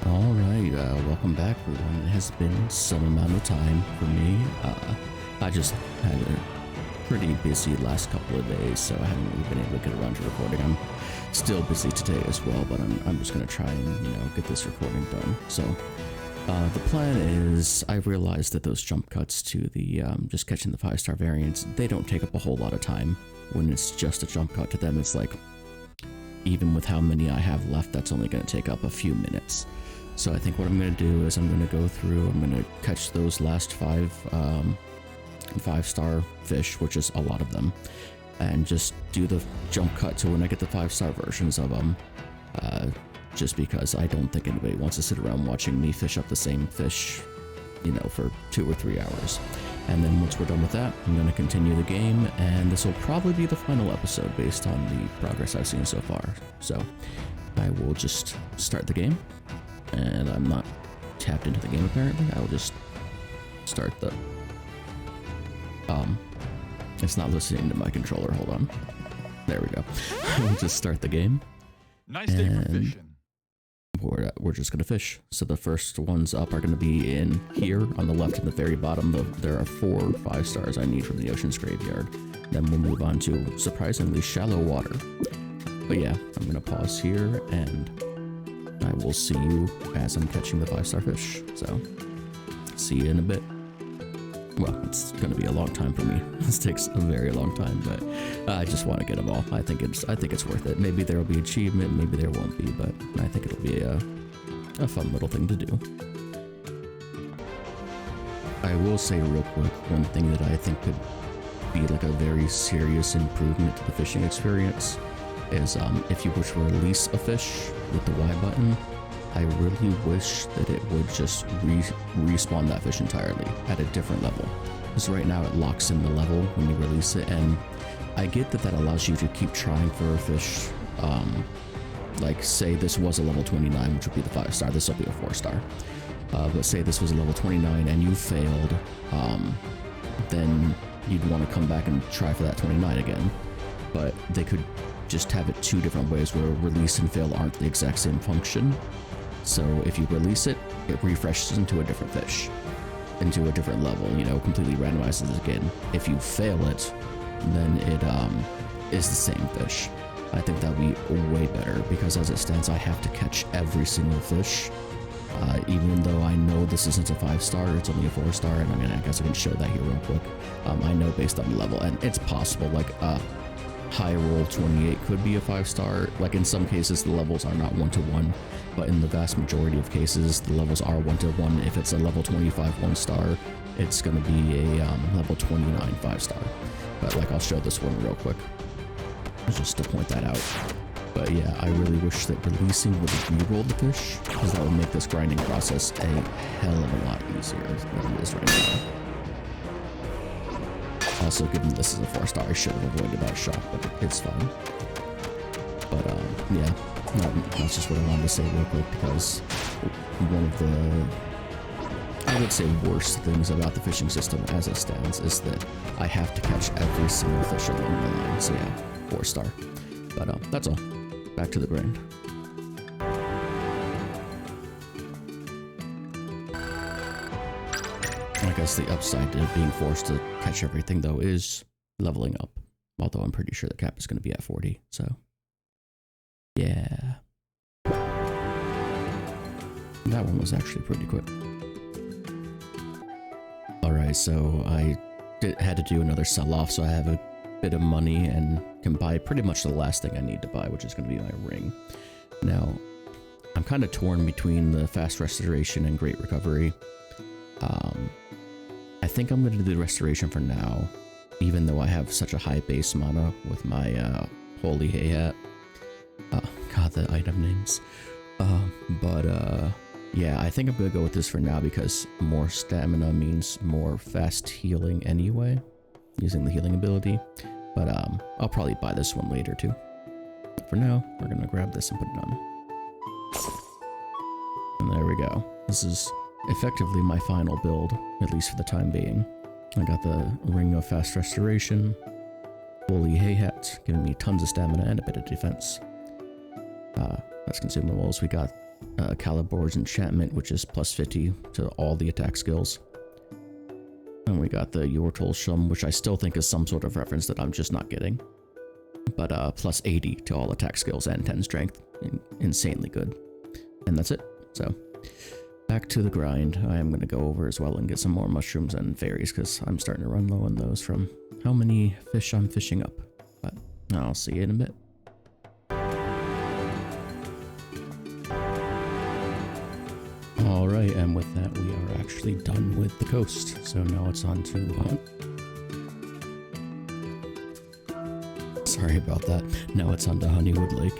Alright, welcome back everyone. It has been some amount of time for me. I just had a pretty busy last couple of days, so I haven't really been able to get around to recording. I'm still busy today as well, but I'm just going to try and, get this recording done. So, the plan is, I realized that those jump cuts to the, just catching the 5-star variants, they don't take up a whole lot of time. When it's just a jump cut to them, it's like, even with how many I have left, that's only going to take up a few minutes. So I think what I'm going to do is I'm going to go through, I'm going to catch those last 5-star fish, which is a lot of them, and just do the jump cut to when I get the 5-star versions of them, just because I don't think anybody wants to sit around watching me fish up the same fish, for 2 or 3 hours. And then once we're done with that, I'm going to continue the game, and this will probably be the final episode based on the progress I've seen so far. So I will just start the game. And I'm not tapped into the game apparently. I will just start the... It's not listening to my controller. Hold on. There we go. We'll just start the game. Nice day for fishing. We're just going to fish. So the first ones up are going to be in here on the left and the very bottom. There are 4 5-stars I need from the Ocean's Graveyard. Then we'll move on to surprisingly shallow water. But yeah, I'm going to pause here and... I will see you as I'm catching the 5-star fish. So, see you in a bit. Well, it's going to be a long time for me. This takes a very long time, but I just want to get them all. I think it's worth it. Maybe there will be achievement, maybe there won't be, but I think it'll be a fun little thing to do. I will say real quick, one thing that I think could be like a very serious improvement to the fishing experience is if you were to release a fish with the Y button, I really wish that it would just respawn that fish entirely at a different level. Because right now it locks in the level when you release it, and I get that allows you to keep trying for a fish. Like say this was a level 29, which would be the 5-star, this will be a 4-star. But say this was a level 29 and you failed, then you'd want to come back and try for that 29 again. But they could just have it 2 different ways where release and fail aren't the exact same function. So if you release it, it refreshes into a different fish, into a different level, completely randomizes it again. If you fail it, then it is the same fish. I think that would be way better, because as it stands, I have to catch every single fish. Even though I know this isn't a 5-star, it's only a 4-star, and I guess I can show that here real quick. I know based on the level, and it's possible, like, high roll 28 could be a 5-star. Like in some cases the levels are not 1-to-1, but in the vast majority of cases the levels are 1-to-1. If it's a level 25 1-star, it's going to be a level 29 5-star. But like I'll show this one real quick just to point that out. But yeah, I really wish that releasing would re-roll the fish, because that would make this grinding process a hell of a lot easier than it is right now. Also, given this is a 4-star, I should have avoided that shot, but it's fine. But, yeah, that's just what I wanted to say real quick, because one of the, I would say, worst things about the fishing system as it stands is that I have to catch every single fish along the line. So yeah, 4-star. But, that's all. Back to the grind. I guess the upside to being forced to catch everything, though, is leveling up. Although I'm pretty sure the cap is going to be at 40, so... yeah. That one was actually pretty quick. Alright, so I had to do another sell-off, so I have a bit of money and can buy pretty much the last thing I need to buy, which is going to be my ring. Now, I'm kind of torn between the fast restoration and great recovery. I think I'm going to do the restoration for now, even though I have such a high base mana with my holy hay hat. God, the item names. Yeah, I think I'm going to go with this for now, because more stamina means more fast healing anyway, using the healing ability. But I'll probably buy this one later too. For now, we're going to grab this and put it on. And there we go. This is effectively my final build, at least for the time being. I got the Ring of Fast Restoration, Holy Hay Hat, giving me tons of stamina and a bit of defense. That's consumables. We got Calibor's Enchantment, which is plus 50 to all the attack skills. And we got the Yortol Shum, which I still think is some sort of reference that I'm just not getting. But plus 80 to all attack skills and 10 strength. Insanely good. And that's it. So, back to the grind. I am going to go over as well and get some more mushrooms and fairies, because I'm starting to run low on those from how many fish I'm fishing up. But I'll see you in a bit. Alright, and with that we are actually done with the coast. So now it's on to hunt. Sorry about that. Now it's on to Honeywood Lake.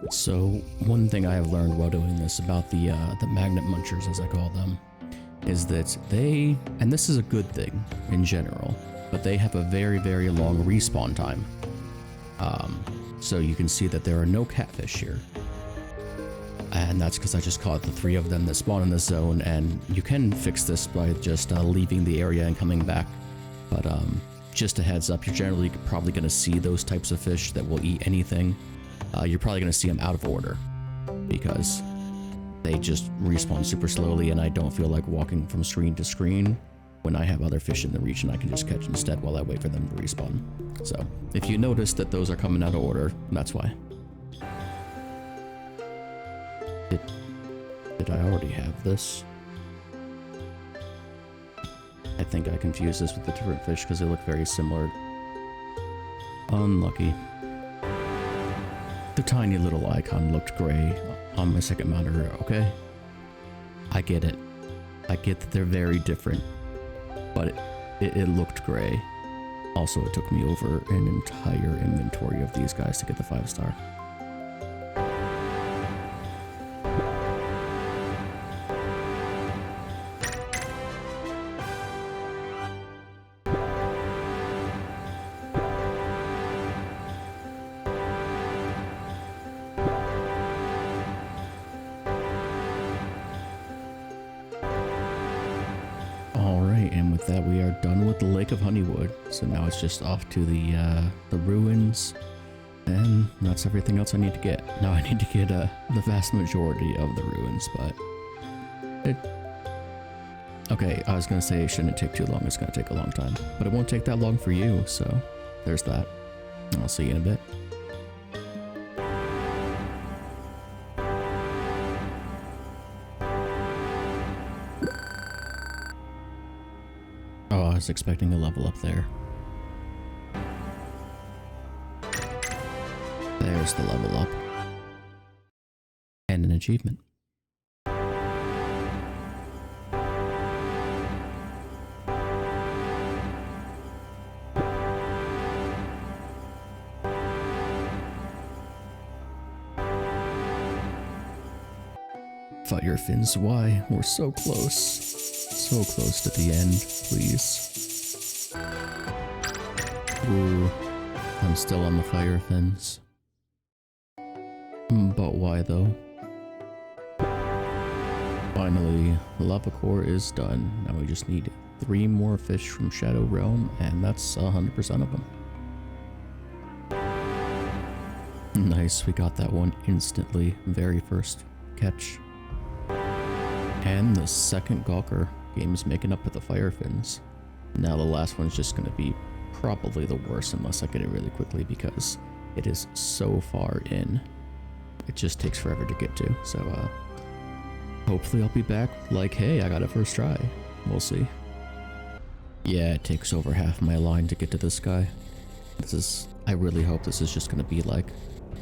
So one thing I have learned while doing this about the magnet munchers, as I call them, is that they, and this is a good thing in general, but they have a very, very long respawn time. So you can see that there are no catfish here. And that's because I just caught the 3 of them that spawn in this zone, and you can fix this by just leaving the area and coming back. But just a heads up, you're generally probably going to see those types of fish that will eat anything. You're probably going to see them out of order because they just respawn super slowly, and I don't feel like walking from screen to screen when I have other fish in the region I can just catch instead while I wait for them to respawn. So if you notice that those are coming out of order, that's why. Did I already have this? I think I confused this with the different fish because they look very similar. Unlucky. The tiny little icon looked gray on my second monitor, okay? I get it. I get that they're very different, but it looked gray. Also, it took me over an entire inventory of these guys to get the 5-star. And with that, we are done with the Lake of Honeywood. So now it's just off to the ruins, and that's everything else I need to get. Now I need to get the vast majority of the ruins, but okay, I was gonna say it shouldn't take too long. It's gonna take a long time, but it won't take that long for you. So there's that. I'll see you in a bit. Oh, I was expecting a level up there. There's the level up. And an achievement. Fire fins, why? We're so close. So close to the end, please. Ooh, I'm still on the fire fins. But why though? Finally, lava core is done. Now we just need 3 more fish from Shadow Realm, and that's 100% of them. Nice, we got that one instantly. Very first catch. And the second Gawker. Game is making up with the fire fins. Now the last one's just going to be probably the worst unless I get it really quickly because it is so far in. It just takes forever to get to. So hopefully I'll be back like, hey, I got it first try. We'll see. Yeah, it takes over half my line to get to this guy. I really hope this is just going to be like,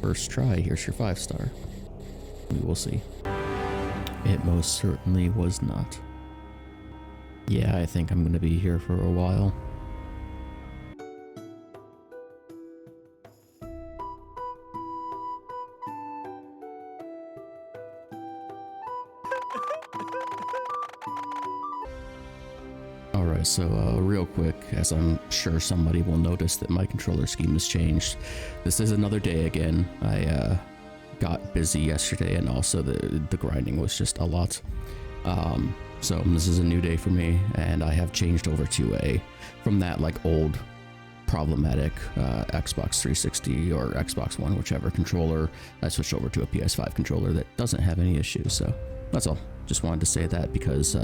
first try, here's your 5-star. We will see. It most certainly was not. Yeah, I think I'm going to be here for a while. Alright, so real quick, as I'm sure somebody will notice that my controller scheme has changed. This is another day again. I got busy yesterday, and also the grinding was just a lot. So this is a new day for me, and I have changed over to from that like old problematic Xbox 360 or Xbox One, whichever controller. I switched over to a PS5 controller that doesn't have any issues. So that's all. Just wanted to say that because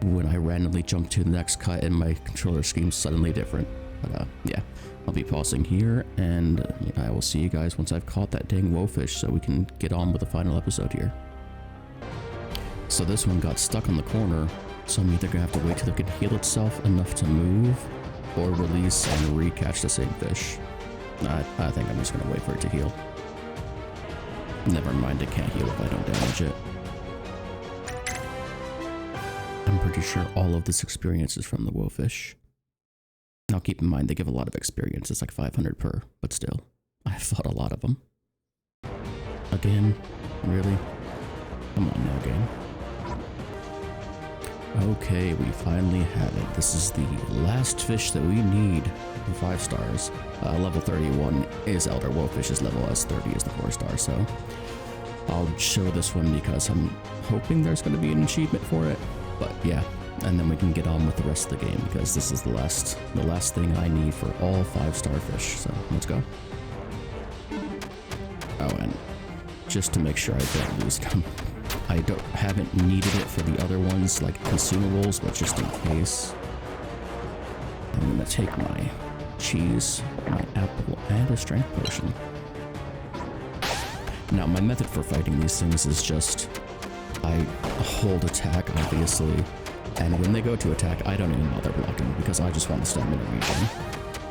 when I randomly jumped to the next cut and my controller scheme's suddenly different. But yeah, I'll be pausing here, and I will see you guys once I've caught that dang wowfish so we can get on with the final episode here. So this one got stuck on the corner, so I'm either gonna have to wait till it can heal itself enough to move, or release and re-catch the same fish. I think I'm just gonna wait for it to heal. Never mind, it can't heal if I don't damage it. I'm pretty sure all of this experience is from the wowfish. Now keep in mind, they give a lot of experience. It's like 500 per, but still, I've fought a lot of them. Again? Really? Come on now, game. Okay, we finally have it. This is the last fish that we need for 5 stars. Level 31 is Elder Wowfish's level, as 30 is the 4-star, so I'll show this one because I'm hoping there's going to be an achievement for it. But yeah, and then we can get on with the rest of the game because this is the last thing I need for all 5-star fish. So let's go. Oh, and just to make sure I don't lose them, I haven't needed it for the other ones like consumables, but just in case, I'm gonna take my cheese, my apple, and a strength potion. Now my method for fighting these things is just I hold attack, obviously, and when they go to attack, I don't even bother blocking because I just want the stamina regen.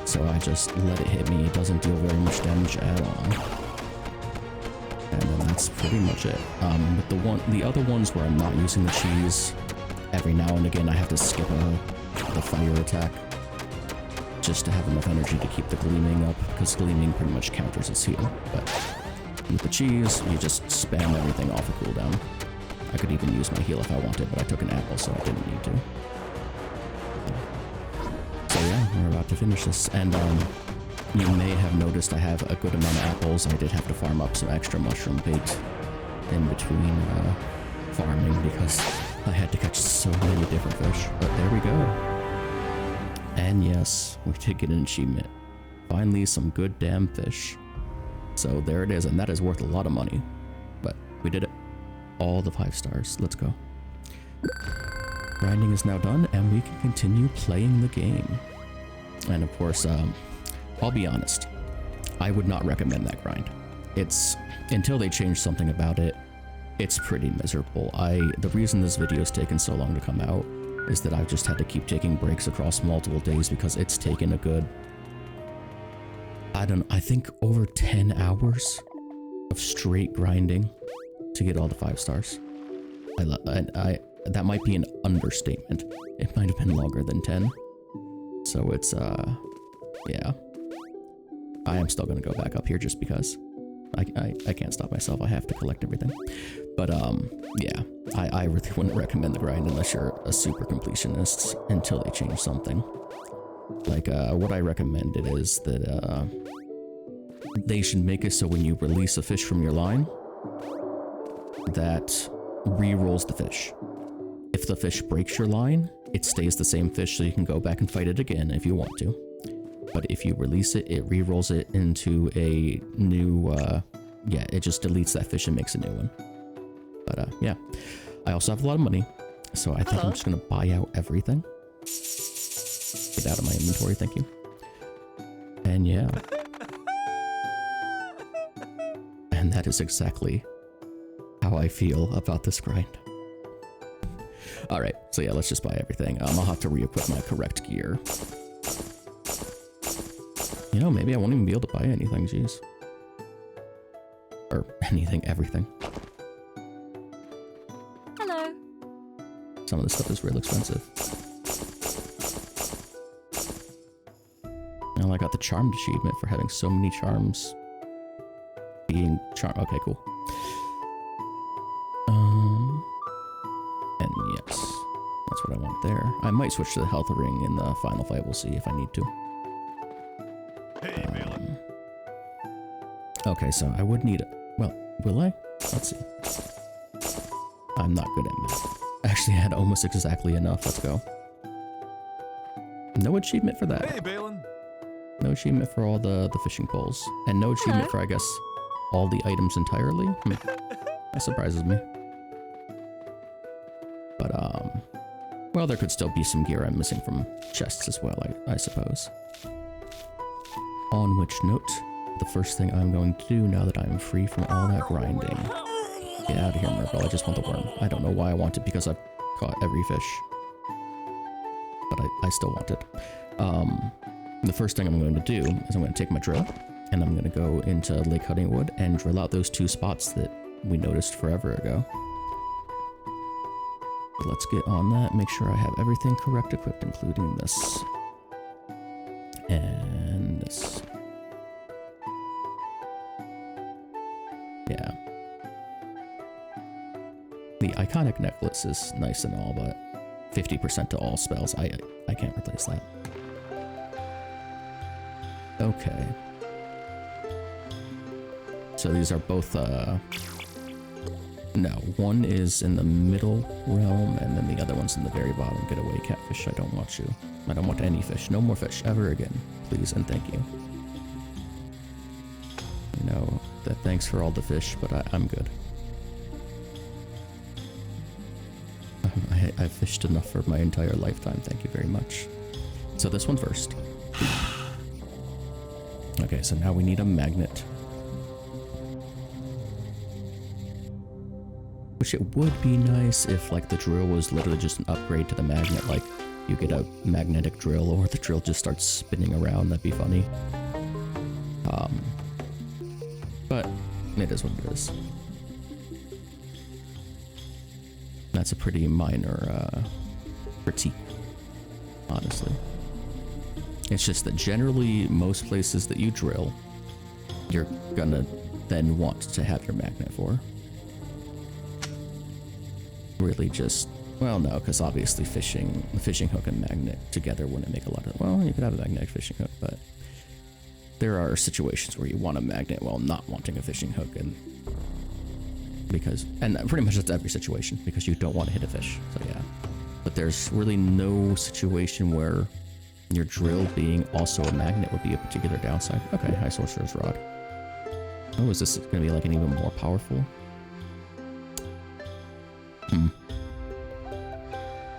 So I just let it hit me. It doesn't deal very much damage at all. And then that's pretty much it. With the other ones where I'm not using the cheese, every now and again I have to skip the fire attack just to have enough energy to keep the gleaming up, because gleaming pretty much counters its heal. But with the cheese, you just spam everything off a cooldown. I could even use my heal if I wanted, but I took an apple, so I didn't need to. So yeah, we're about to finish this. And you may have noticed I have a good amount of apples. I did have to farm up some extra mushroom bait in between farming because I had to catch so many different fish. But there we go. And yes, we did get an achievement. Finally, some good damn fish. So there it is, and that is worth a lot of money. But we did it. All the 5 stars. Let's go. Grinding is now done, and we can continue playing the game. And of course, I'll be honest, I would not recommend that grind. It's, until they change something about it, it's pretty miserable. The reason this video has taken so long to come out is that I've just had to keep taking breaks across multiple days because it's taken a good, I think over 10 hours of straight grinding to get all the 5 stars. That might be an understatement. It might have been longer than 10. So it's, yeah. I am still gonna go back up here just because I can't stop myself. I have to collect everything. But, yeah. I really wouldn't recommend the grind unless you're a super completionist until they change something. Like, what I recommended is that, they should make it so when you release a fish from your line, that re-rolls the fish. If the fish breaks your line, it stays the same fish, so you can go back and fight it again if you want to. But if you release it, it re-rolls it into a new, yeah, it just deletes that fish and makes a new one. But, yeah. I also have a lot of money, so I think I'm just gonna buy out everything. Get out of my inventory, thank you. And yeah. And that is exactly how I feel about this grind. Alright, so yeah, let's just buy everything. I'll have to re-equip my correct gear. You know, maybe I won't even be able to buy anything, jeez. Or anything, everything. Hello. Some of this stuff is real expensive. Well, I got the charmed achievement for having so many charms. Being charmed. Okay, cool. And yes, that's what I want there. I might switch to the health ring in the final fight. We'll see if I need to. Hey, Okay, so I would need Well, will I? Let's see. I'm not good at math. I actually had almost exactly enough. Let's go. No achievement for that. Hey, Balin. No achievement for all the fishing poles. And no achievement for, I guess, all the items entirely. That surprises me. But, well, there could still be some gear I'm missing from chests as well, I suppose. On which note, the first thing I'm going to do now that I'm free from all that grinding. Get out of here, Merkel. I just want the worm. I don't know why I want it because I've caught every fish. But I still want it. The first thing I'm going to do is I'm going to take my drill and I'm going to go into Lake Huntingwood and drill out those 2 spots that we noticed forever ago. Let's get on that, make sure I have everything correct equipped, including this. And this. Yeah. The iconic necklace is nice and all, but 50% to all spells, I can't replace that. Okay. So these are both, no, one is in the middle realm, and then the other one's in the very bottom. Get away, catfish. I don't want you. I don't want any fish. No more fish ever again. Please and thank you. You know, that thanks for all the fish, but I'm good. I've fished enough for my entire lifetime. Thank you very much. So this one first. Okay, so now we need a magnet. Which it would be nice if, like, the drill was literally just an upgrade to the magnet. Like, you get a magnetic drill, or the drill just starts spinning around. That'd be funny. But it is what it is. That's a pretty minor critique, honestly. It's just that generally, most places that you drill, you're gonna then want to have your magnet for. Really just, well, no, because obviously the fishing hook and magnet together wouldn't make a lot of, well, you could have a magnetic fishing hook, but there are situations where you want a magnet while not wanting a fishing hook, and pretty much that's every situation, because you don't want to hit a fish, so yeah. But there's really no situation where your drill being also a magnet would be a particular downside. Okay, high sorcerer's rod. Oh, is this gonna be like an even more powerful?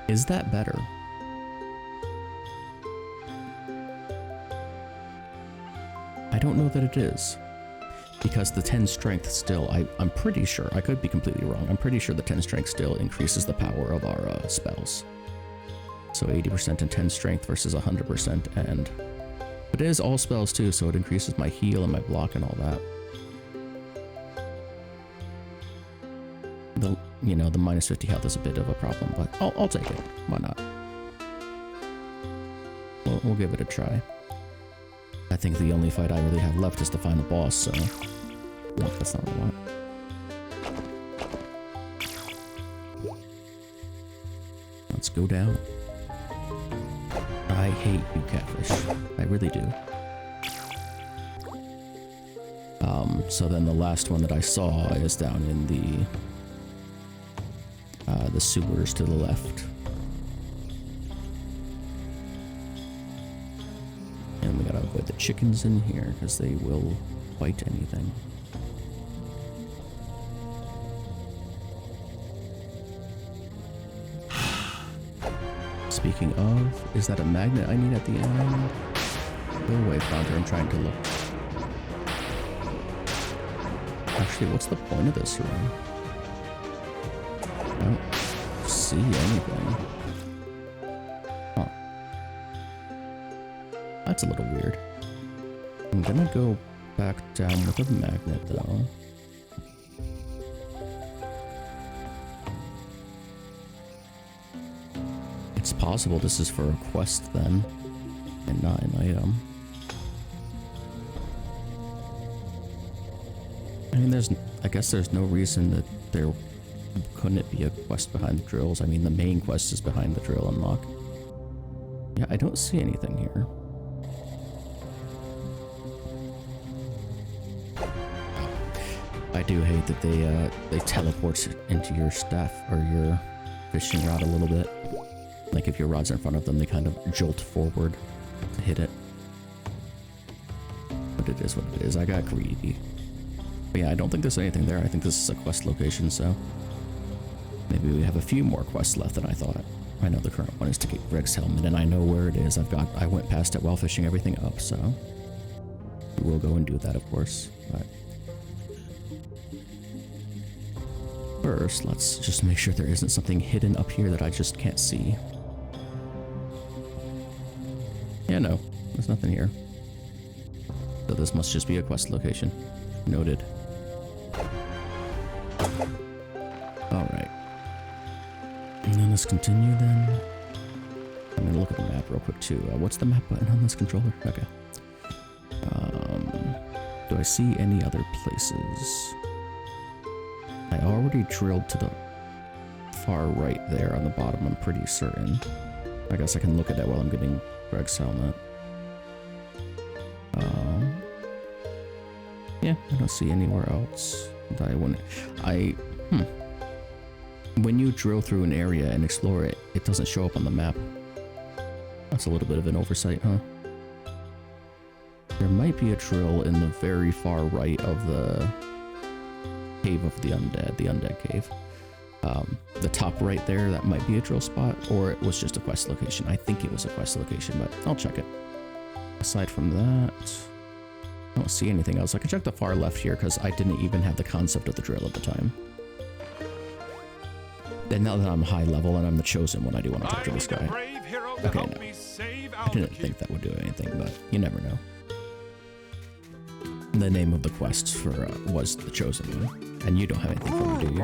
Is that better? I don't know that it is. Because the 10 strength still, I'm pretty sure, I could be completely wrong, I'm pretty sure the 10 strength still increases the power of our spells. So 80% and 10 strength versus 100%, and it is all spells too, so it increases my heal and my block and all that. The minus 50 health is a bit of a problem, but I'll take it. Why not? We'll give it a try. I think the only fight I really have left is to find the boss, so no, that's not what I want. Let's go down. I hate you, catfish. I really do. So then the last one that I saw is down in the sewers to the left. And we gotta avoid the chickens in here because they will bite anything. Speaking of, is that a magnet I need at the end? Go away, Flounder, I'm trying to look. Actually, what's the point of this room? I don't see anything. Huh. That's a little weird. I'm gonna go back down with a magnet, though. It's possible this is for a quest, then, and not an item. I mean, I guess there's no reason that there couldn't be a quest behind the drills. I mean, the main quest is behind the drill unlock. Yeah, I don't see anything here. do hate that they teleport into your staff or your fishing rod a little bit. Like if your rod's in front of them, they kind of jolt forward to hit it. But it is what it is. I got greedy. But yeah, I don't think there's anything there. I think this is a quest location, so maybe we have a few more quests left than I thought. I know the current one is to get Greg's helmet, and I know where it is. I went past it while fishing everything up, so we will go and do that, of course. But first, let's just make sure there isn't something hidden up here that I just can't see. Yeah, no, there's nothing here. So this must just be a quest location. Noted. Alright. And then let's continue then. I'm gonna look at the map real quick too. What's the map button on this controller? Okay. Do I see any other places? I already drilled to the far right there on the bottom, I'm pretty certain. I guess I can look at that while I'm getting Greg's helmet. Yeah, I don't see anywhere else that I wouldn't. When you drill through an area and explore it, it doesn't show up on the map. That's a little bit of an oversight, huh? There might be a drill in the very far right of the cave of the undead cave. The top right there, that might be a drill spot, or it was just a quest location. I think it was a quest location, but I'll check it. Aside from that, I don't see anything else. I can check the far left here because I didn't even have the concept of the drill at the time. And now that I'm high level and I'm the chosen one, I do want to talk to this guy. Okay, no. I didn't think that would do anything, but you never know. The name of the quest for was the chosen one, and you don't have anything for me, do you?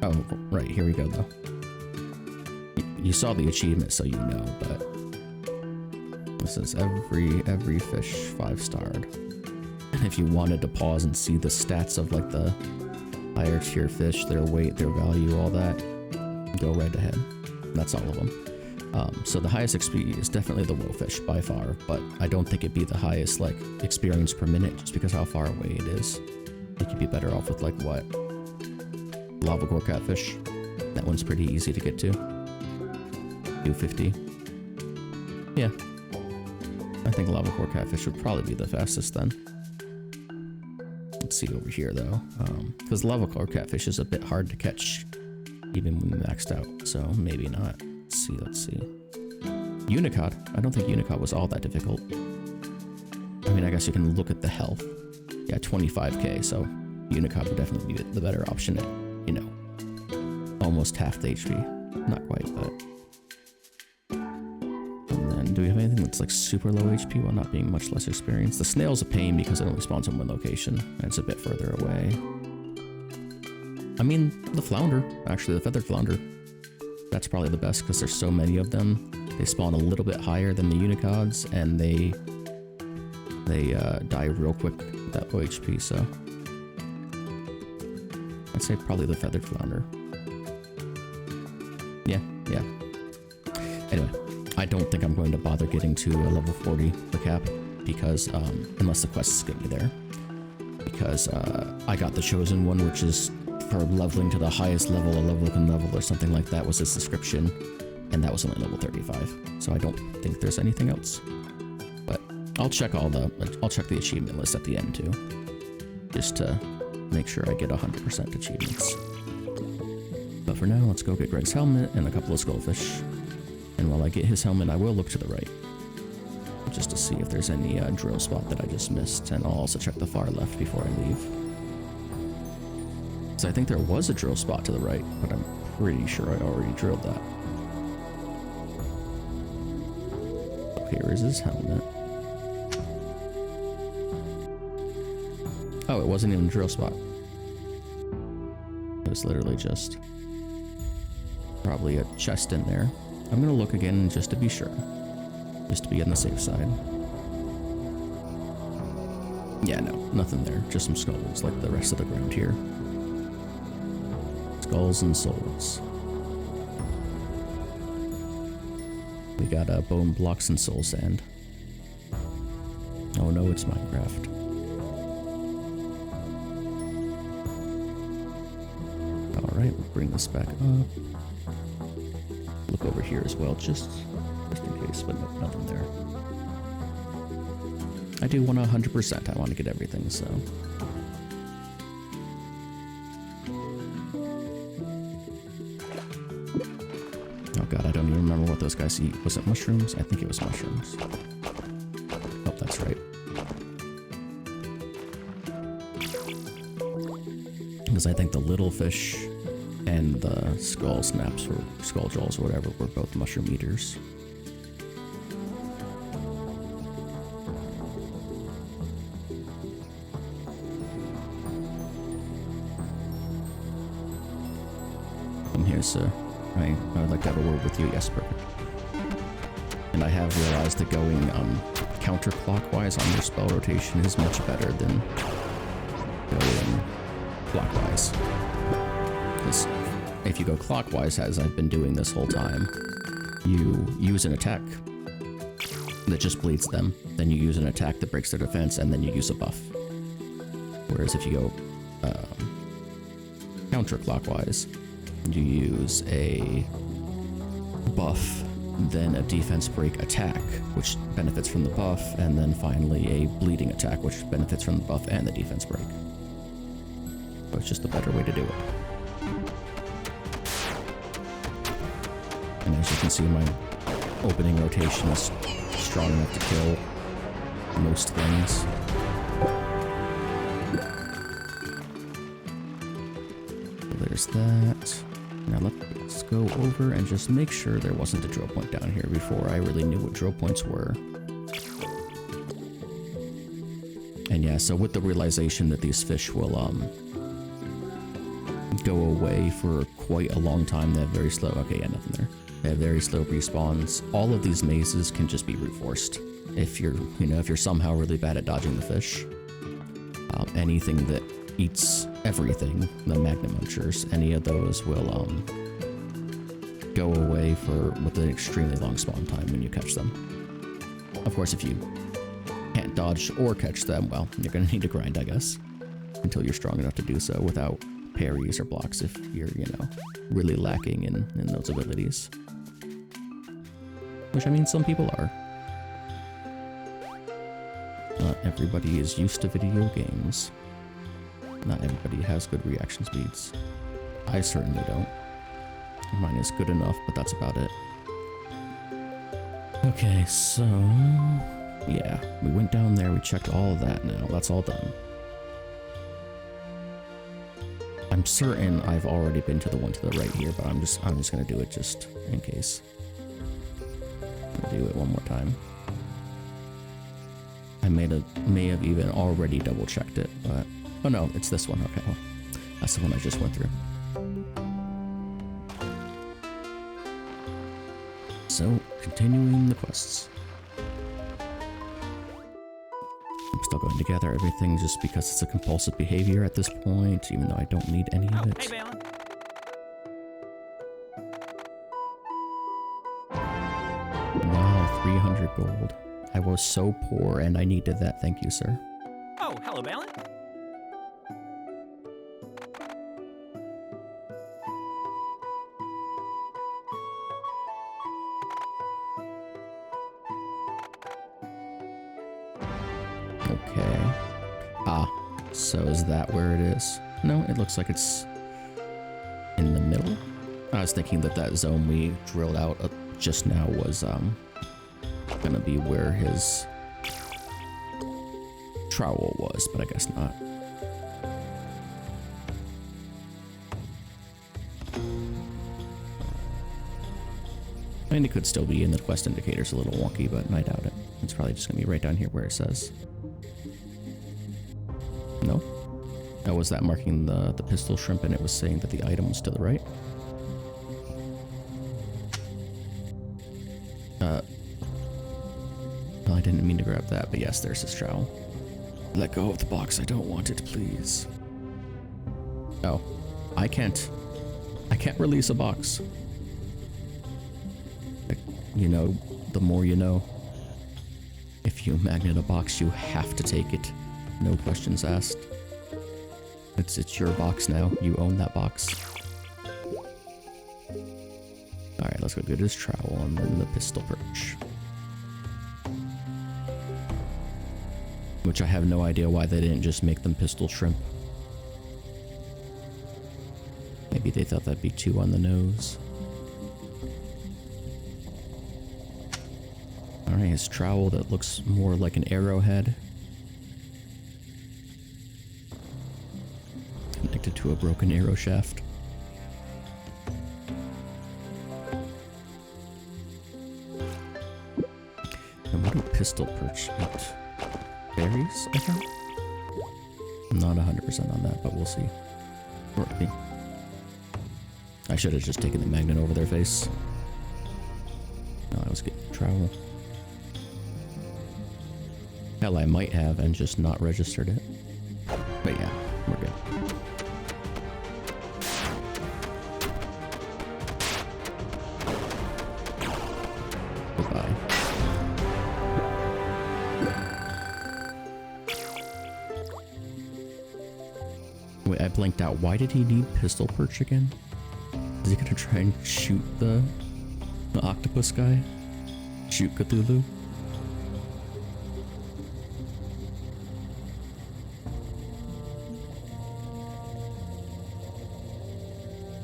Oh, right, here we go though. You saw the achievement, so you know, but this is every fish 5-starred. And if you wanted to pause and see the stats of like the higher tier fish, their weight, their value, all that, go right ahead. That's all of them. So the highest XP is definitely the wowfish by far, but I don't think it'd be the highest like experience per minute just because how far away it is. I think you'd be better off with like what? Lava core catfish. That one's pretty easy to get to. 250. Yeah. I think lava core catfish would probably be the fastest then. Let's see over here though, because lava core catfish is a bit hard to catch even when maxed out, so maybe not. Let's see. Unicod. I don't think Unicod was all that difficult. I mean, I guess you can look at the health. Yeah, 25k, so Unicod would definitely be the better option at, you know, almost half the HP. Not quite, but... And then, do we have anything that's like super low HP while not being much less experienced? The snail's a pain because it only spawns in one location, and it's a bit further away. I mean, the flounder, actually, the feathered flounder. That's probably the best because there's so many of them. They spawn a little bit higher than the unicods, and they die real quick with that low HP, so I'd say probably the feathered flounder. Yeah. Anyway, I don't think I'm going to bother getting to a level 40 the cap because unless the quests get me there, because I got the chosen one, which is for leveling to the highest level a level can level or something like that was its description, and that was only level 35, so I don't think there's anything else. But I'll check the achievement list at the end too, just to make sure I get 100% achievements. But for now, let's go get Greg's helmet and a couple of skullfish, and while I get his helmet, I will look to the right just to see if there's any drill spot that I just missed, and I'll also check the far left before I leave. So I think there was a drill spot to the right, but I'm pretty sure I already drilled that. Here is his helmet. Oh, it wasn't even a drill spot. It was literally just probably a chest in there. I'm gonna look again just to be sure, just to be on the safe side. Yeah, no, nothing there. Just some skulls like the rest of the ground here. Skulls and souls. We got bone blocks and soul sand. Oh no, it's Minecraft. Alright, we'll bring this back up. Look over here as well, just in case, but no, nothing there. I do want 100%, I want to get everything, so... Oh god, I don't even remember what those guys eat. Was it mushrooms? I think it was mushrooms. Oh, that's right. Because I think the little fish and the skull snaps or skull jewels or whatever were both mushroom eaters. Come here, sir. I would like to have a word with you. Yes, perfect. And I have realized that going counterclockwise on your spell rotation is much better than going clockwise. Because if you go clockwise, as I've been doing this whole time, you use an attack that just bleeds them, then you use an attack that breaks their defense, and then you use a buff. Whereas if you go counterclockwise, you use a buff, then a defense break attack, which benefits from the buff, and then finally a bleeding attack, which benefits from the buff and the defense break. So it's just a better way to do it. And as you can see, my opening rotation is strong enough to kill most things. So there's that. Now let's go over and just make sure there wasn't a drill point down here before I really knew what drill points were. And yeah, so with the realization that these fish will go away for quite a long time, they have very slow, okay, yeah, nothing there. They have very slow respawns. All of these mazes can just be brute forced. If you're, if you're somehow really bad at dodging the fish, anything that eats everything, the magnet munchers, any of those will go away with an extremely long spawn time when you catch them. Of course, if you can't dodge or catch them, well, you're gonna need to grind, I guess, until you're strong enough to do so without parries or blocks if you're, really lacking in those abilities. Which, I mean, some people are. Not everybody is used to video games. Not everybody has good reaction speeds. I certainly don't. Mine is good enough, but that's about it. Okay, so... yeah, we went down there, we checked all of that now. That's all done. I'm certain I've already been to the one to the right here, but I'm just gonna do it just in case. I'll do it one more time. I may have even already double checked it, but oh no, it's this one. Okay, well, that's the one I just went through. So, continuing the quests. I'm still going to gather everything just because it's a compulsive behavior at this point, even though I don't need any of it. Hey, Balin. Wow, 300 gold. I was so poor and I needed that. Thank you, sir. Oh, hello, Balin. Okay. Ah, so is that where it is? No, it looks like it's in the middle. I was thinking that zone we drilled out just now was gonna be where his trowel was, but I guess not. I mean, it could still be in the quest indicator's a little wonky, but I doubt it. It's probably just gonna be right down here where it says. No? Oh, was that marking the pistol shrimp and it was saying that the item was to the right? Well, I didn't mean to grab that, but yes, there's his trowel. Let go of the box, I don't want it, please. Oh, I can't release a box. The more you know. If you magnet a box, you have to take it. No questions asked. It's your box now. You own that box. Alright, let's go get his trowel and then the pistol perch. Which I have no idea why they didn't just make them pistol shrimp. Maybe they thought that'd be too on the nose. Alright, his trowel that looks more like an arrowhead. Connected to a broken arrow shaft. And what do pistol perch eat? Berries, I think? I'm not 100% on that, but we'll see. Or me. I should have just taken the magnet over their face. No, I was getting the trowel. Hell, I might have and just not registered it. But yeah, we're good. Goodbye. Wait, I blanked out. Why did he need pistol perch again? Is he gonna try and shoot the octopus guy? Shoot Cthulhu?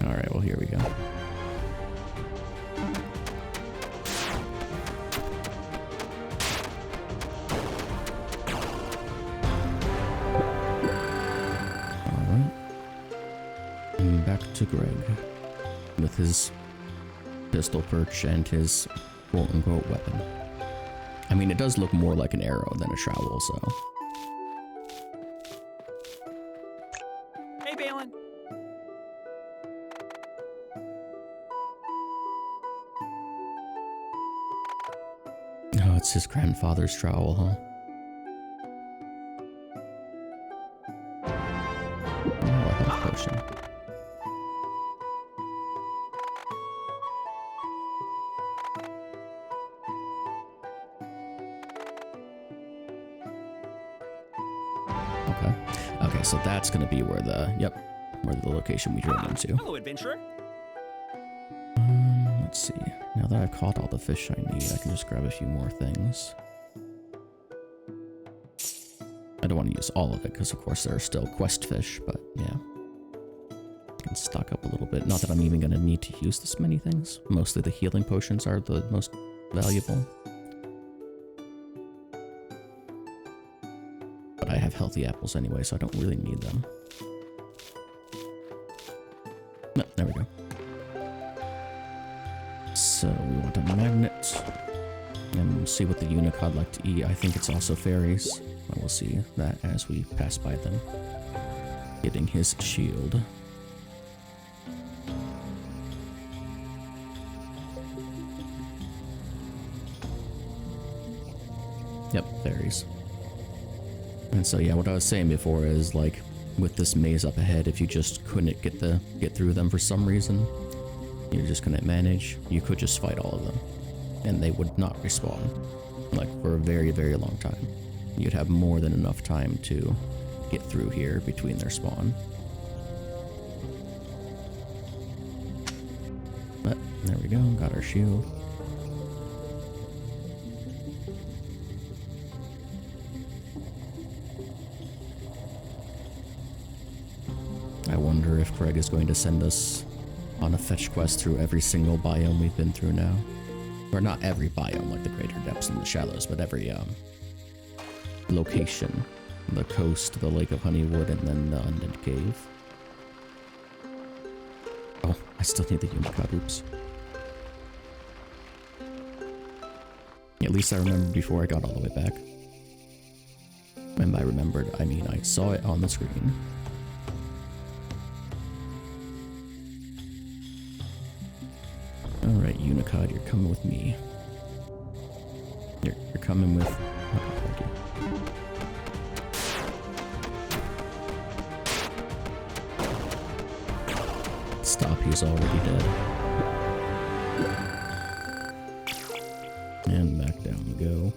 Alright, well here we go. Alright. And back to Greg. With his pistol perch and his quote-unquote weapon. I mean, it does look more like an arrow than a trowel, so... Hey, Balin. Oh, it's his grandfather's trowel, huh? Oh, a health potion. Okay, so that's gonna be where where the location we drove into. Hello, adventurer. Let's see. Now that I've caught all the fish I need, I can just grab a few more things. I don't want to use all of it, because of course there are still quest fish, but yeah. I can stock up a little bit. Not that I'm even gonna need to use this many things. Mostly the healing potions are the most valuable. But I have healthy apples anyway, so I don't really need them. No, there we go. So we want a magnet. And we'll see what the Unicod like to eat. I think it's also fairies. But we'll see that as we pass by them. Getting his shield. Yep, fairies. And so yeah, what I was saying before is like with this maze up ahead, if you just couldn't get through them for some reason, you just couldn't manage, you could just fight all of them and they would not respawn like for a very, very long time. You'd have more than enough time to get through here between their spawn. But there we go, got our shield. I wonder if Greg is going to send us on a fetch quest through every single biome we've been through now. Or not every biome, like the greater depths and the shallows, but every location. The coast, the Lake of Honeywood, and then the Undead Cave. Oh, I still need the Unicod, oops. At least I remembered before I got all the way back. And by remembered, I mean I saw it on the screen. Alright, Unicod, you're coming with me. You're coming with... Okay, thank you. Stop, he's already dead. And back down we go.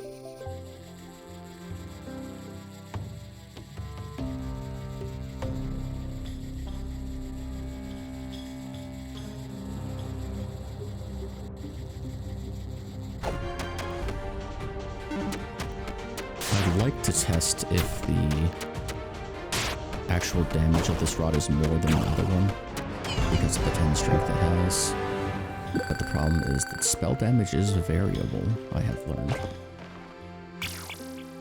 to test if the actual damage of this rod is more than the other one because of the 10 strength it has. But the problem is that spell damage is variable, I have learned.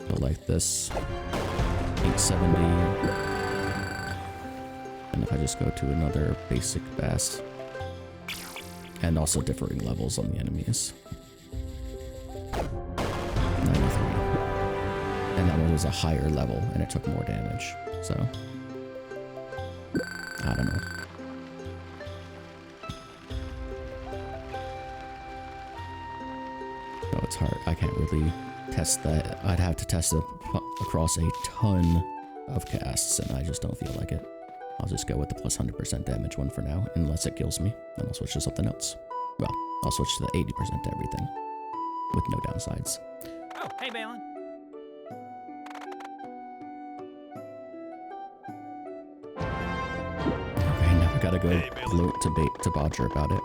So like this, 870. And if I just go to another basic bass, and also differing levels on the enemies. 93. And that one was a higher level, and it took more damage, so... I don't know. So it's hard. I can't really test that. I'd have to test it across a ton of casts, and I just don't feel like it. I'll just go with the plus 100% damage one for now, unless it kills me. Then I'll switch to something else. Well, I'll switch to the 80% to everything, with no downsides. Oh, hey, Balin. Okay, now we gotta go gloat to Bodger about it.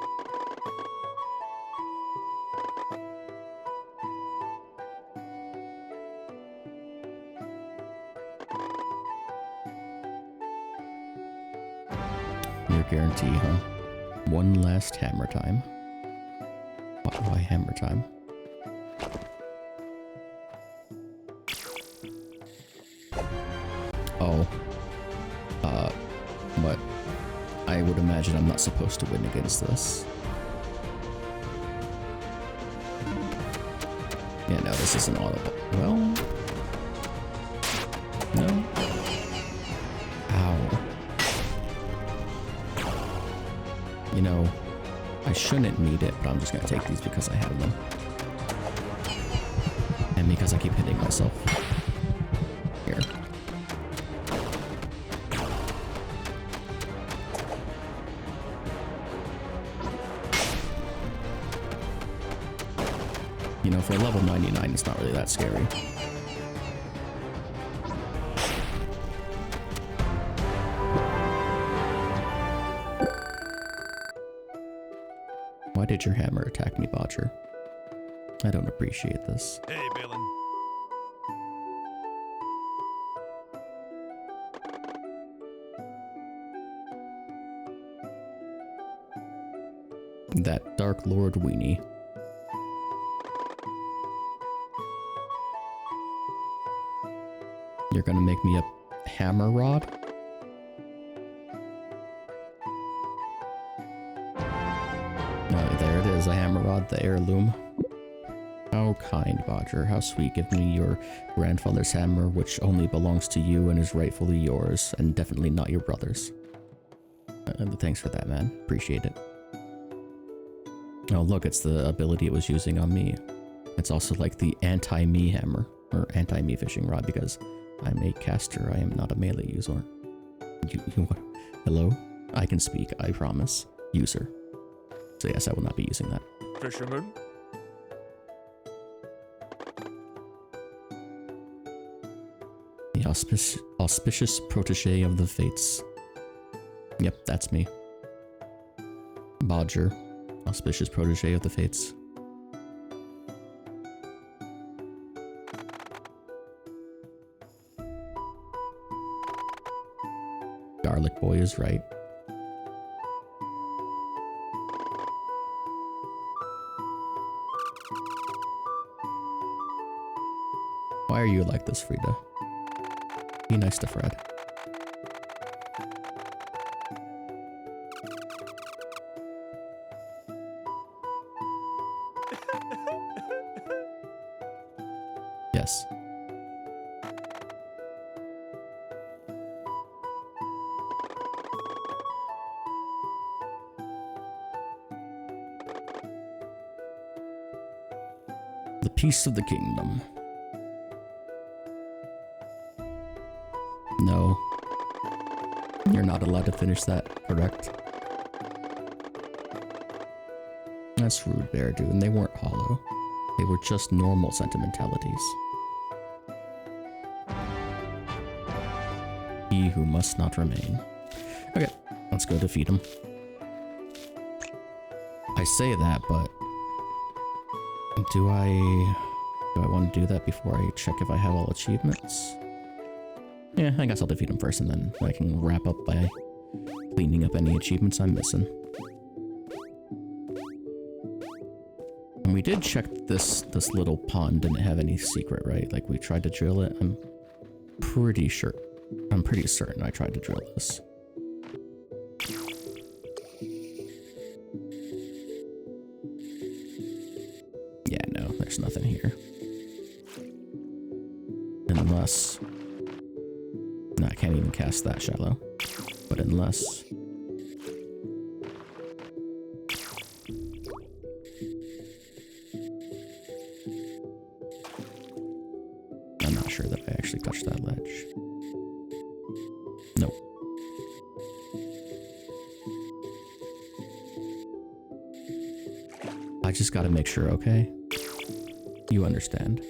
Your guarantee, huh? One last hammer time. Why hammer time? Oh. What? I would imagine I'm not supposed to win against this. Yeah, no, this isn't audible. Well... No? Ow. You know, I shouldn't need it, but I'm just gonna take these because I have them. And because I keep hitting myself. Here. You know, for a level 99, it's not really that scary. Why did your hammer attack me, Bodger? I don't appreciate this. Hey, Balin. That Dark Lord weenie. You're gonna make me a hammer rod? Oh, there it is, a hammer rod, the heirloom. How kind, Bodger. How sweet. Give me your grandfather's hammer, which only belongs to you and is rightfully yours, and definitely not your brother's. Thanks for that, man. Appreciate it. Oh, look, it's the ability it was using on me. It's also like the anti-me hammer, or anti-me fishing rod, because I'm a caster, I am not a melee user. Hello? I can speak, I promise. User. So yes, I will not be using that. Fisherman? The auspicious protege of the fates. Yep, that's me. Bodger. Auspicious protege of the fates. Garlic Boy is right. Why are you like this, Frida? Be nice to Fred. Yes. The peace of the kingdom. No. You're not allowed to finish that, correct? That's rude, Bear Dude, and they weren't hollow. They were just normal sentimentalities. He who must not remain. Okay, let's go defeat him. I say that, but do I do I want to do that before I check if I have all achievements? Yeah, I guess I'll defeat him first and then I can wrap up by cleaning up any achievements I'm missing. And we did check this little pond didn't have any secret, right? Like we tried to drill it. I'm pretty certain I tried to drill this. Yeah, no, there's nothing here. Unless... No, I can't even cast that shallow. But unless... I'm not sure that I actually touched that ledge. Nope. I just gotta make sure, okay? You understand.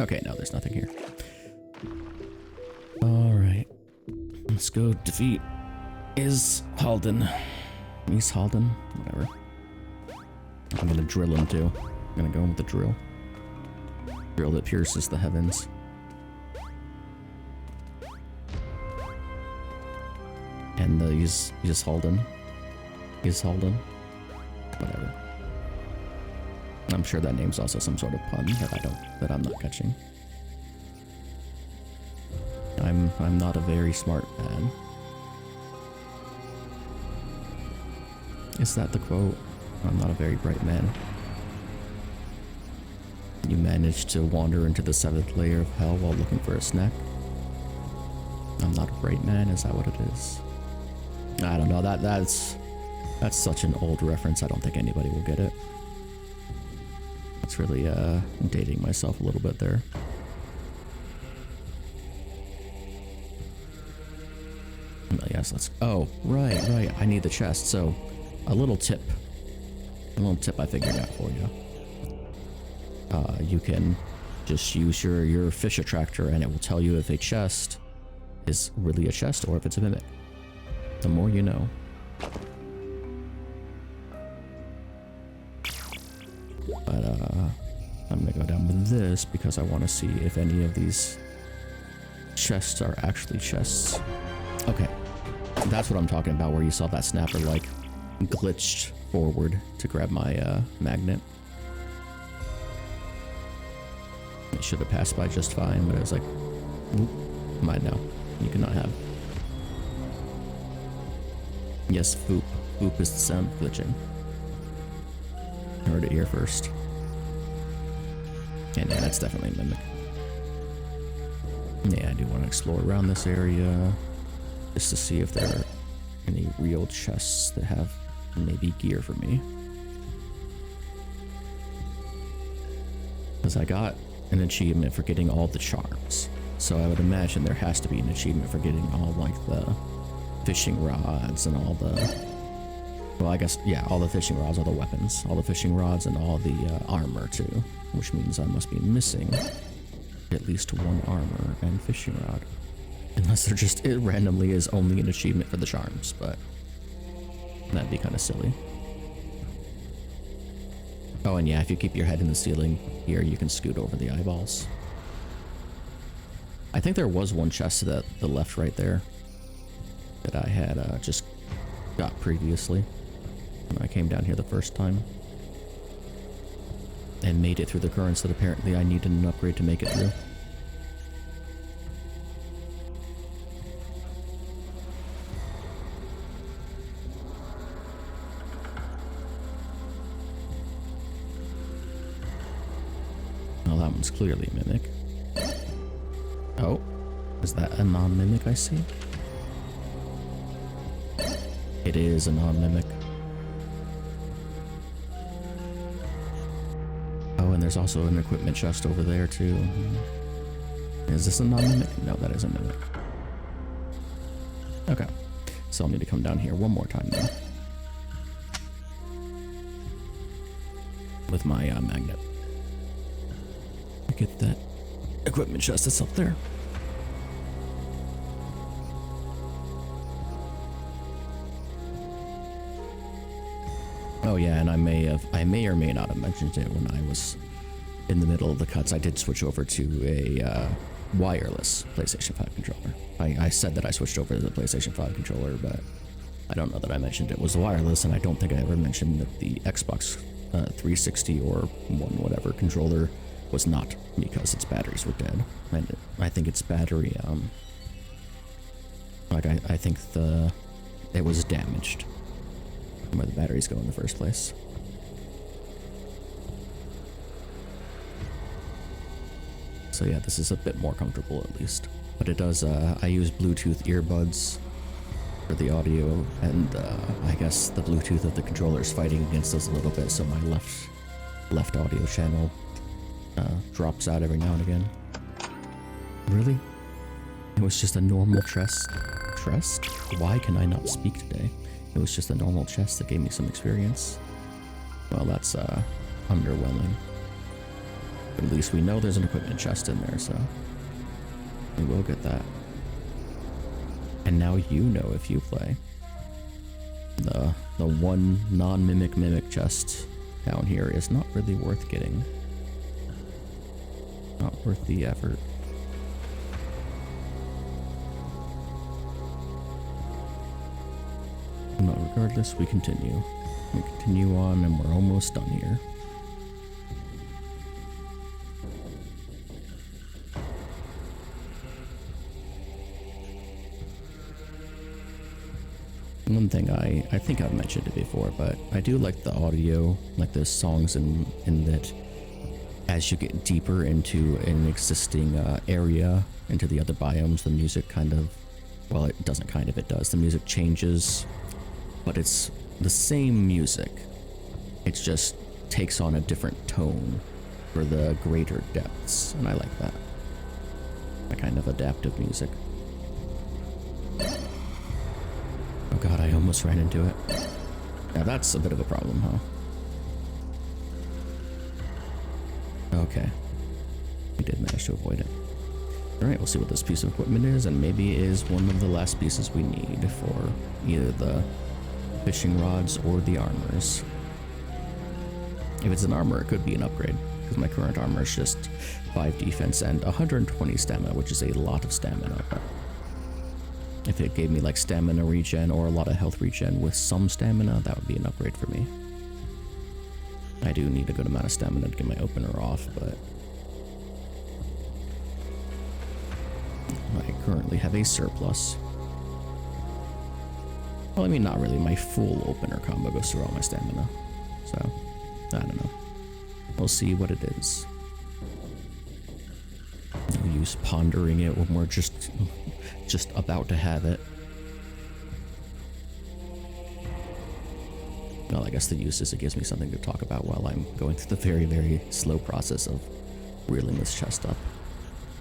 Okay, no, there's nothing here. Alright. Let's go defeat Halden. East Halden? Whatever. I'm gonna drill him too. I'm gonna go with the drill. Drill that pierces the heavens. And he's Halden. He's Halden. Whatever. I'm sure that name's also some sort of pun that I'm not catching. I'm not a very smart man. Is that the quote? I'm not a very bright man. You managed to wander into the 7th layer of hell while looking for a snack? I'm not a bright man, is that what it is? I don't know, that's such an old reference, I don't think anybody will get it. It's really dating myself a little bit there. Yes, let's... Oh, right. I need the chest. So, a little tip I figured out for you. You can just use your fish attractor and it will tell you if a chest is really a chest or if it's a mimic. The more you know. But I'm gonna go down with this because I want to see if any of these chests are actually chests. Okay, that's what I'm talking about, where you saw that snapper like glitched forward to grab my magnet. It should have passed by just fine, but I was like, oop, mine now. You cannot have. Yes, foop. Foop is the sound of glitching. Heard it here first. And yeah, that's definitely a mimic. Yeah, I do want to explore around this area just to see if there are any real chests that have maybe gear for me. Because I got an achievement for getting all the charms. So I would imagine there has to be an achievement for getting all like the fishing rods and all the... Well, I guess, yeah, all the fishing rods, all the weapons, all the fishing rods and all the armor too, which means I must be missing at least one armor and fishing rod. Unless there just, it randomly is only an achievement for the charms, but that'd be kind of silly. Oh, and yeah, if you keep your head in the ceiling here, you can scoot over the eyeballs. I think there was one chest to the left right there that I had just got previously when I came down here the first time. And made it through the currents that apparently I needed an upgrade to make it through. Well, that one's clearly a mimic. Oh, is that a non-mimic I see? It is a non-mimic. Oh, and there's also an equipment chest over there too. Is this a non-mimic? No, that is a mimic. Okay, so I'll need to come down here one more time now. With my magnet. Get that equipment chest that's up there. Oh yeah, and I may or may not have mentioned it when I was in the middle of the cuts. I did switch over to a wireless PlayStation 5 controller. I said that I switched over to the PlayStation 5 controller, but I don't know that I mentioned it was wireless, and I don't think I ever mentioned that the Xbox 360 or one whatever controller was not, because its batteries were dead. And I think its battery, I think it was damaged where the batteries go in the first place. So yeah, this is a bit more comfortable at least. But it does, I use Bluetooth earbuds for the audio, and I guess the Bluetooth of the controller is fighting against us a little bit, so my left audio channel drops out every now and again. Really? It was just a normal chest? Why can I not speak today? It was just a normal chest that gave me some experience. Well, that's underwhelming. But at least we know there's an equipment chest in there, so we will get that. And now you know if you play. The one non-mimic mimic chest down here is not really worth getting. Not worth the effort. But regardless, we continue. We continue on, and we're almost done here. One thing I think I've mentioned it before, but I do like the audio, like the songs in that as you get deeper into an existing area, into the other biomes, the music kind of, well, it doesn't kind of, it does. The music changes, but it's the same music. It just takes on a different tone for the greater depths, and I like that. That kind of adaptive music. Oh god, I almost ran into it. Now that's a bit of a problem, huh? Okay. We did manage to avoid it. Alright, we'll see what this piece of equipment is, and maybe it is one of the last pieces we need for either the fishing rods or the armors. If it's an armor, it could be an upgrade, because my current armor is just 5 defense and 120 stamina, which is a lot of stamina. But if it gave me like stamina regen or a lot of health regen with some stamina, that would be an upgrade for me. I do need a good amount of stamina to get my opener off, but I currently have a surplus. Well, I mean, not really. My full opener combo goes through all my stamina, so I don't know. We'll see what it is. No use pondering it when we're just about to have it. Well, I guess the use is it gives me something to talk about while I'm going through the very, very slow process of reeling this chest up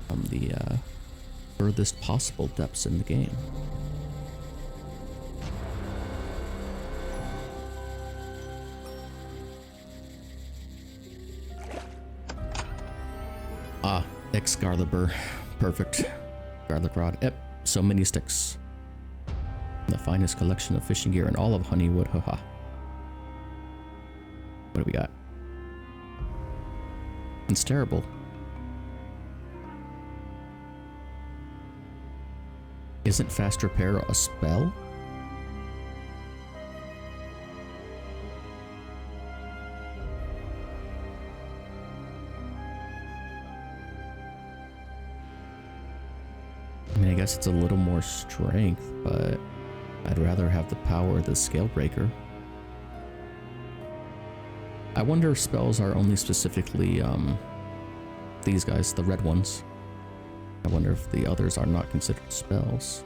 from the furthest possible depths in the game. Ah, Excalibur. Perfect. Garlic rod. Yep, so many sticks. The finest collection of fishing gear in all of Honeywood. Haha. What do we got? It's terrible. Isn't fast repair a spell? I mean, I guess it's a little more strength, but I'd rather have the power of the scale breaker. I wonder if spells are only specifically these guys, the red ones. I wonder if the others are not considered spells.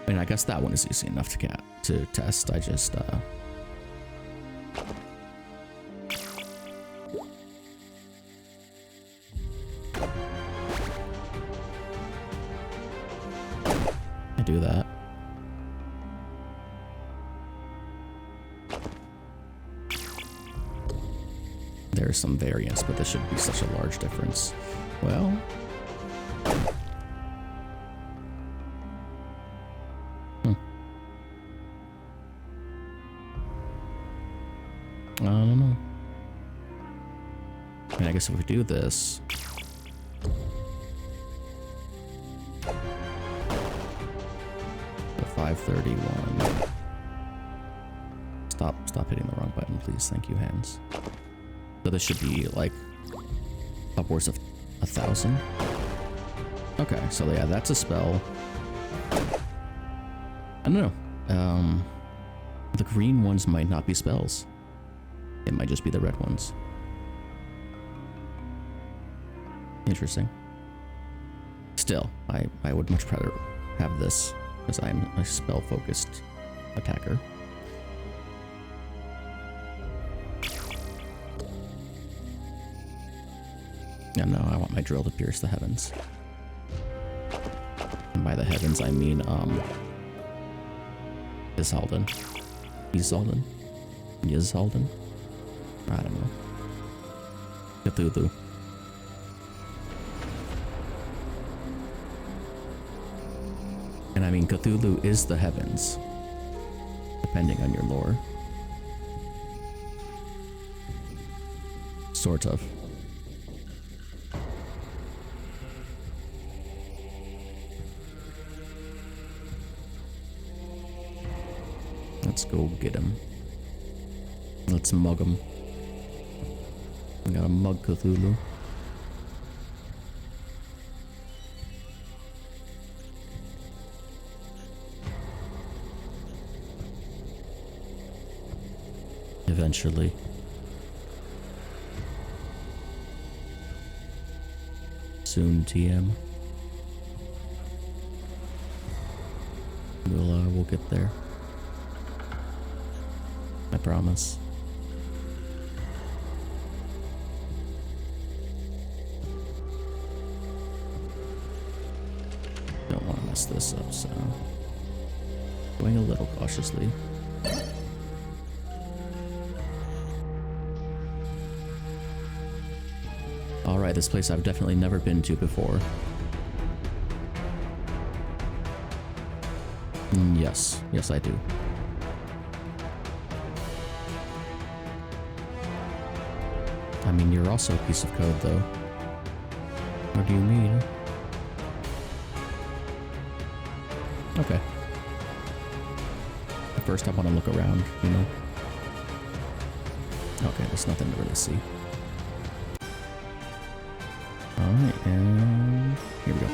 I mean, I guess that one is easy enough to test. I just I do that. There's some variance, but this shouldn't be such a large difference. Well, mean, I guess if we do this... The 531... Stop hitting the wrong button, please. Thank you, hands. So this should be, like, upwards of 1,000. Okay, so yeah, that's a spell. I don't know. The green ones might not be spells. It might just be the red ones. Interesting. Still, I would much rather have this, because I'm a spell-focused attacker. Yeah, no, I want my drill to pierce the heavens. And by the heavens, I mean, Isalden. Isalden? Isalden? I don't know. Cthulhu. And I mean, Cthulhu is the heavens, depending on your lore. Sort of. Let's go get him. Let's mug him. We gotta mug Cthulhu. Eventually. Soon, TM. We'll get there. I promise. Don't want to mess this up, so going a little cautiously. Alright, this place I've definitely never been to before. Yes. Yes, I do. I mean, you're also a piece of code, though. What do you mean? Okay. First, I want to look around, you know? Okay, there's nothing to really see. Alright, and here we go.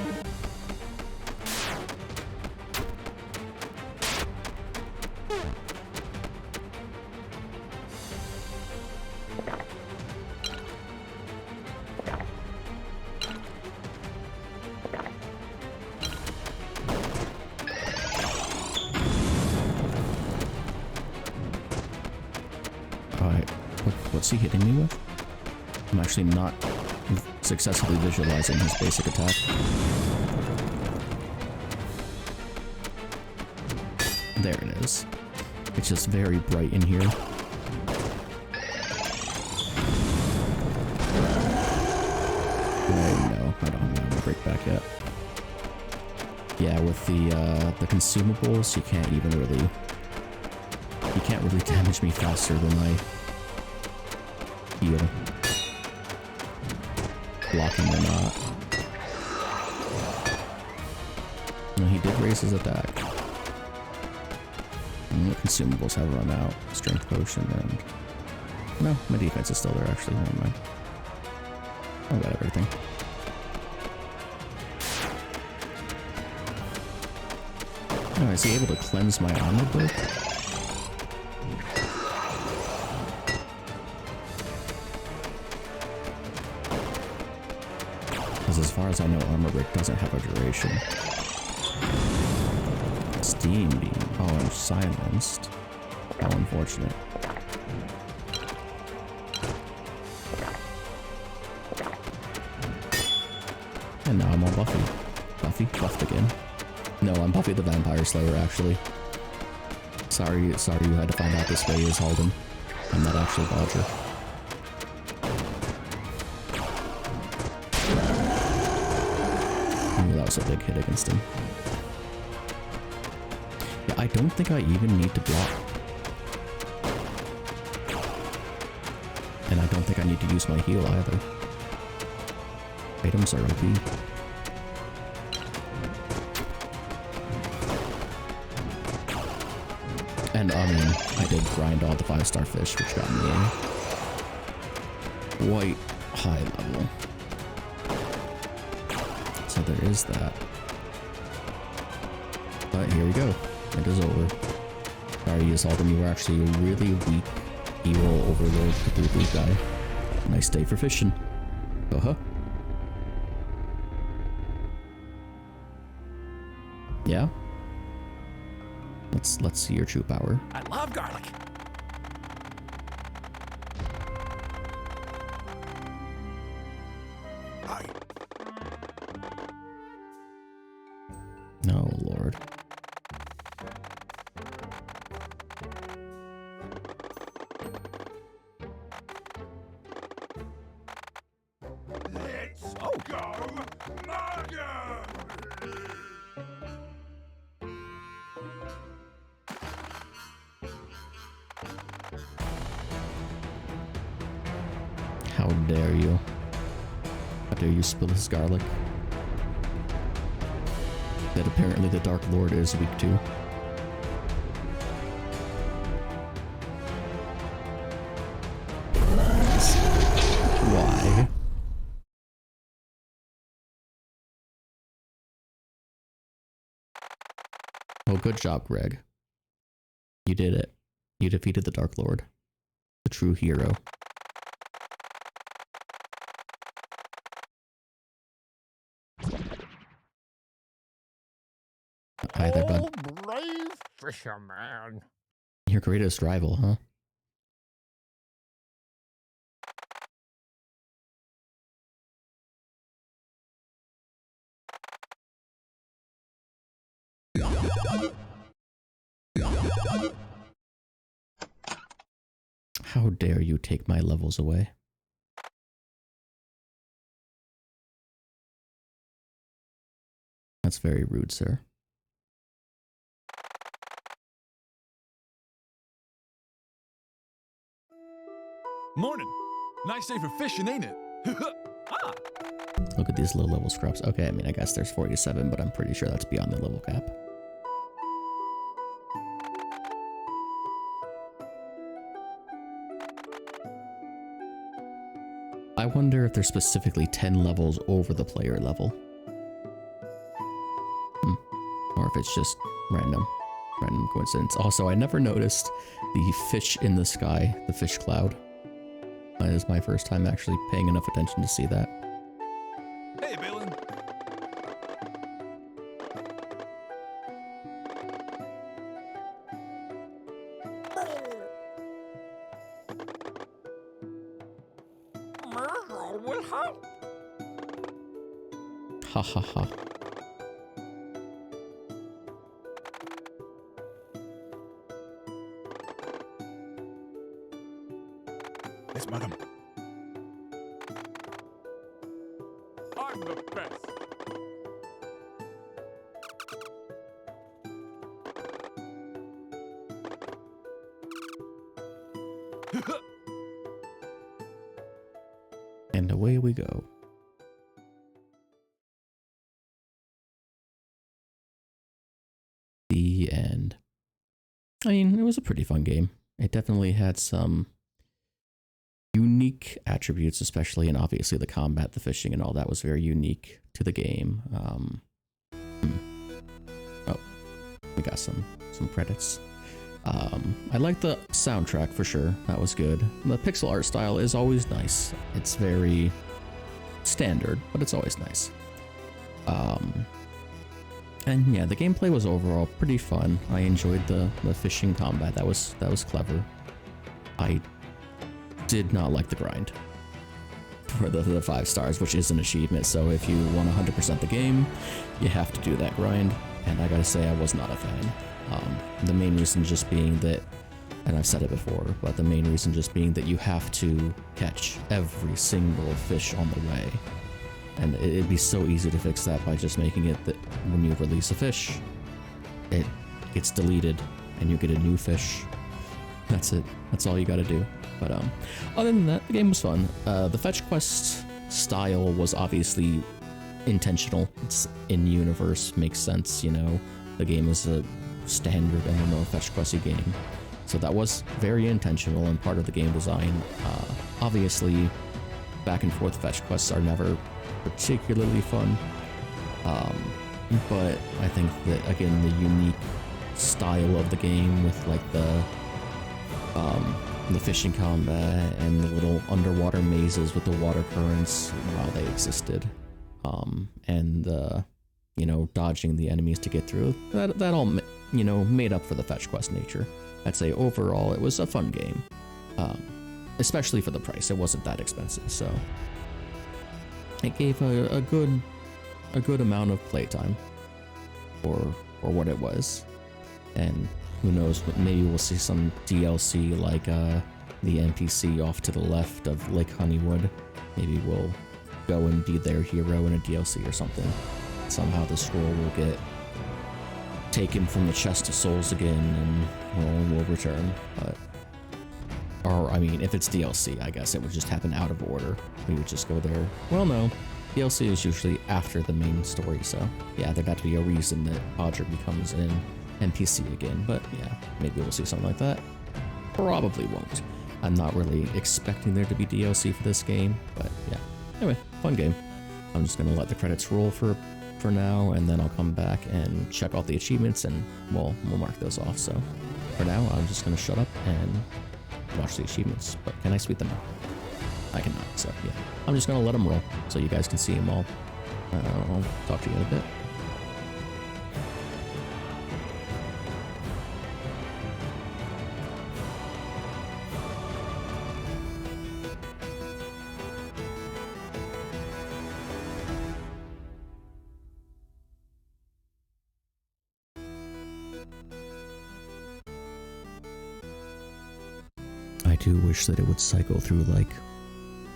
Alright, what's he hitting me with? I'm actually not successfully visualizing his basic attack. There it is. It's just very bright in here. Oh no, I don't have my break back yet. Yeah, with the consumables, you can't really damage me faster than my heal. Blocking or not. No, he did raise his attack. And the consumables have run out. Strength potion and... No, my defense is still there actually, never mind. I got everything. Oh, is he able to cleanse my armor book? Because as far as I know, armor break doesn't have a duration. Steam beam. Oh, I'm silenced. How unfortunate. And now I'm all Buffy. Buffed again. No, I'm Buffy the Vampire Slayer, actually. Sorry you had to find out this way is Halden. I'm not actually Dodger. Ooh, that was a big hit against him. Yeah, I don't think I even need to block. And I don't think I need to use my heal either. items are OP. And I mean, I did grind all the 5-star fish, which got me a quite high level. So there is that. But here we go. It is over. Sorry, Yasaldin, you were actually a really weak evil overlord, the blue guy. Nice day for fishing. Uh-huh. Yeah? Let's see your true power. I love garlic. Oh, Lord. Let's go, Margo! How dare you? How dare you spill his garlic? That apparently the Dark Lord is weak to. Why? Oh, good job, Greg. You did it. You defeated the Dark Lord. The true hero. Hi there, bud. Brave fisherman. Your greatest rival, huh? How dare you take my levels away? That's very rude, sir. Morning. Nice day for fishing, ain't it? Ah, Look at these low level scrubs. Okay, I mean, I guess there's 47, but I'm pretty sure that's beyond the level cap. I wonder if there's specifically 10 levels over the player level. Or if it's just random coincidence. Also, I never noticed the fish in the sky, the fish cloud. That is my first time actually paying enough attention to see that. Hey, Balin. Murder will help. Ha ha ha. Yes, madam. I'm the best. And away we go. The end. I mean, it was a pretty fun game. It definitely had some unique attributes, especially, and obviously the combat, the fishing, and all that was very unique to the game. Oh, we got some credits. I like the soundtrack for sure. That was good. The pixel art style is always nice. It's very standard, but it's always nice. And yeah, the gameplay was overall pretty fun. I enjoyed the fishing combat. That was clever. I did not like the grind for the 5 stars, which is an achievement. So if you want to 100% the game, you have to do that grind. And I gotta say, I was not a fan. The main reason just being that, and I've said it before, but the main reason just being that you have to catch every single fish on the way. And it'd be so easy to fix that by just making it that when you release a fish, it gets deleted and you get a new fish. That's it. That's all you gotta do. But other than that, the game was fun. The fetch quest style was obviously intentional. It's in universe, makes sense, you know. The game is a standard MMO fetch questy game, so that was very intentional and part of the game design. Obviously, back and forth fetch quests are never particularly fun, but I think that again the unique style of the game with like the fishing combat and the little underwater mazes with the water currents while they existed, and you know, dodging the enemies to get through, that all, you know, made up for the fetch quest nature. I'd say overall it was a fun game, especially for the price. It wasn't that expensive, so it gave a good amount of playtime for what it was. And who knows, maybe we'll see some DLC like the NPC off to the left of Lake Honeywood. Maybe we'll go and be their hero in a DLC or something. Somehow the scroll will get taken from the chest of souls again and we'll return. But, or I mean, if it's DLC, I guess it would just happen out of order. We would just go there. Well, no. DLC is usually after the main story, so yeah, there'd have to be a reason that Podger becomes an NPC again, but yeah, maybe we'll see something like that. Probably won't. I'm not really expecting there to be DLC for this game, but yeah. Anyway, fun game. I'm just gonna let the credits roll for now, and then I'll come back and check all the achievements, and we'll mark those off. So for now, I'm just gonna shut up and watch the achievements. But can I sweep them out? I cannot. So yeah, I'm just gonna let them roll so you guys can see them all. I'll talk to you in a bit. I do wish that it would cycle through like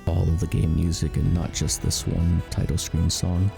all of the game music and not just this one title screen song.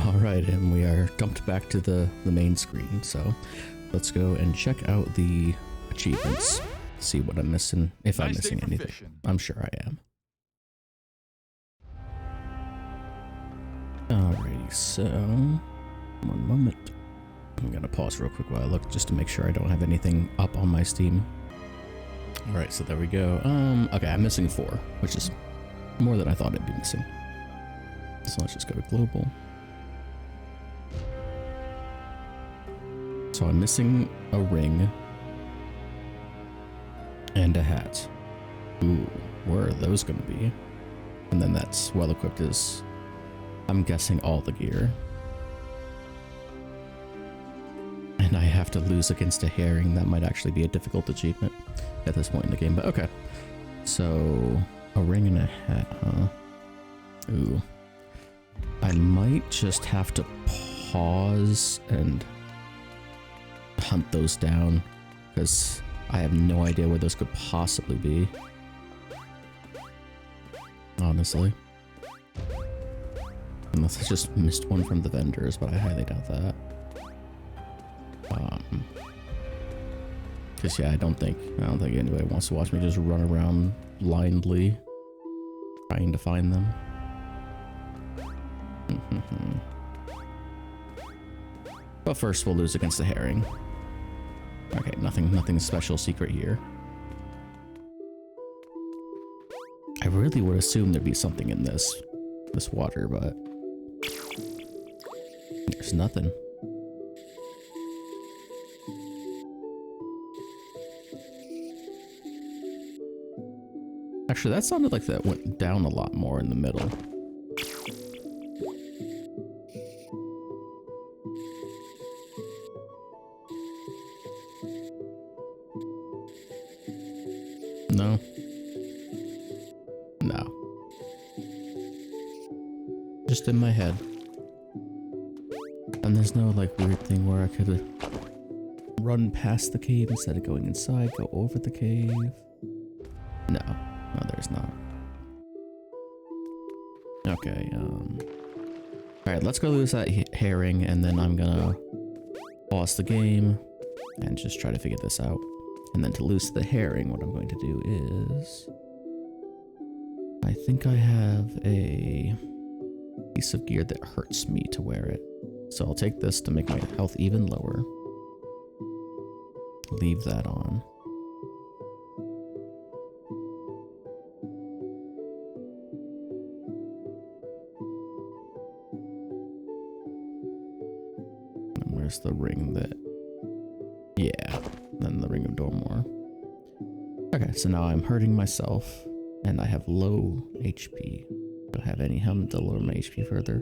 Alright, and we are dumped back to the main screen, so let's go and check out the achievements, see what I'm missing, if I'm missing anything. I'm sure I am. Alrighty, so one moment. I'm gonna pause real quick while I look just to make sure I don't have anything up on my Steam. Alright, so there we go. Okay, I'm missing 4, which is more than I thought I'd be missing. So let's just go to global. So I'm missing a ring and a hat. Ooh, where are those gonna be? And then that's well equipped is, I'm guessing, all the gear. And I have to lose against a herring. That might actually be a difficult achievement at this point in the game, but okay. So, a ring and a hat, huh? Ooh. I might just have to pause and hunt those down, because I have no idea where those could possibly be. Honestly. Unless I just missed one from the vendors, but I highly doubt that. Cause yeah, I don't think anybody wants to watch me just run around blindly trying to find them. But first we'll lose against the herring. Okay, nothing special secret here. I really would assume there'd be something in this water, but there's nothing. Actually, that sounded like that went down a lot more in the middle. No. No. Just in my head. And there's no like weird thing where I could run past the cave instead of going inside, go over the cave. No. No, there's not. Okay, alright, let's go lose that herring, and then I'm gonna pause the game and just try to figure this out. And then to lose the herring, what I'm going to do is... I think I have a piece of gear that hurts me to wear it. So I'll take this to make my health even lower. Leave that on. Where's the ring that... Yeah, then the ring of Dormor. Okay, so now I'm hurting myself, and I have low HP. Don't have any helmet to lower my HP further.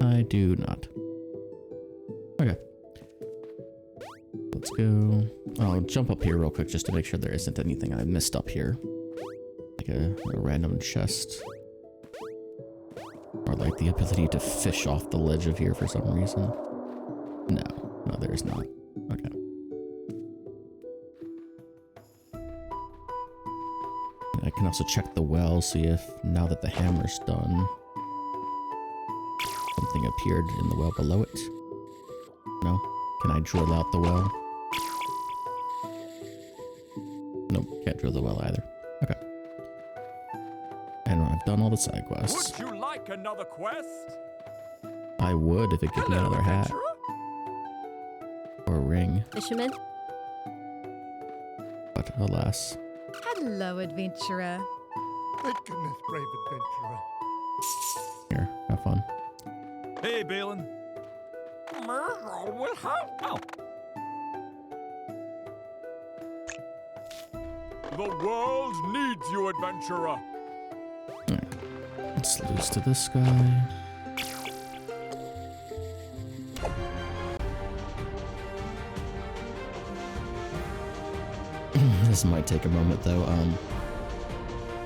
I do not. Okay. Let's go. I'll jump up here real quick just to make sure there isn't anything I missed up here. Like a random chest. Or like the ability to fish off the ledge of here for some reason. No, there's not. Okay. I can also check the well, see if now that the hammer's done, something appeared in the well below it. No? Can I drill out the well? Nope, can't drill the well either. Okay. And I've done all the side quests. Would you like another quest? I would if it gave me another hat. Or a ring. Fisherman? But alas. Hello, adventurer. Thank goodness, brave adventurer. Here, have fun. Hey, Balin. Merle will help. Oh. The world needs you, adventurer. Alright. Let's lose to this guy. This might take a moment though.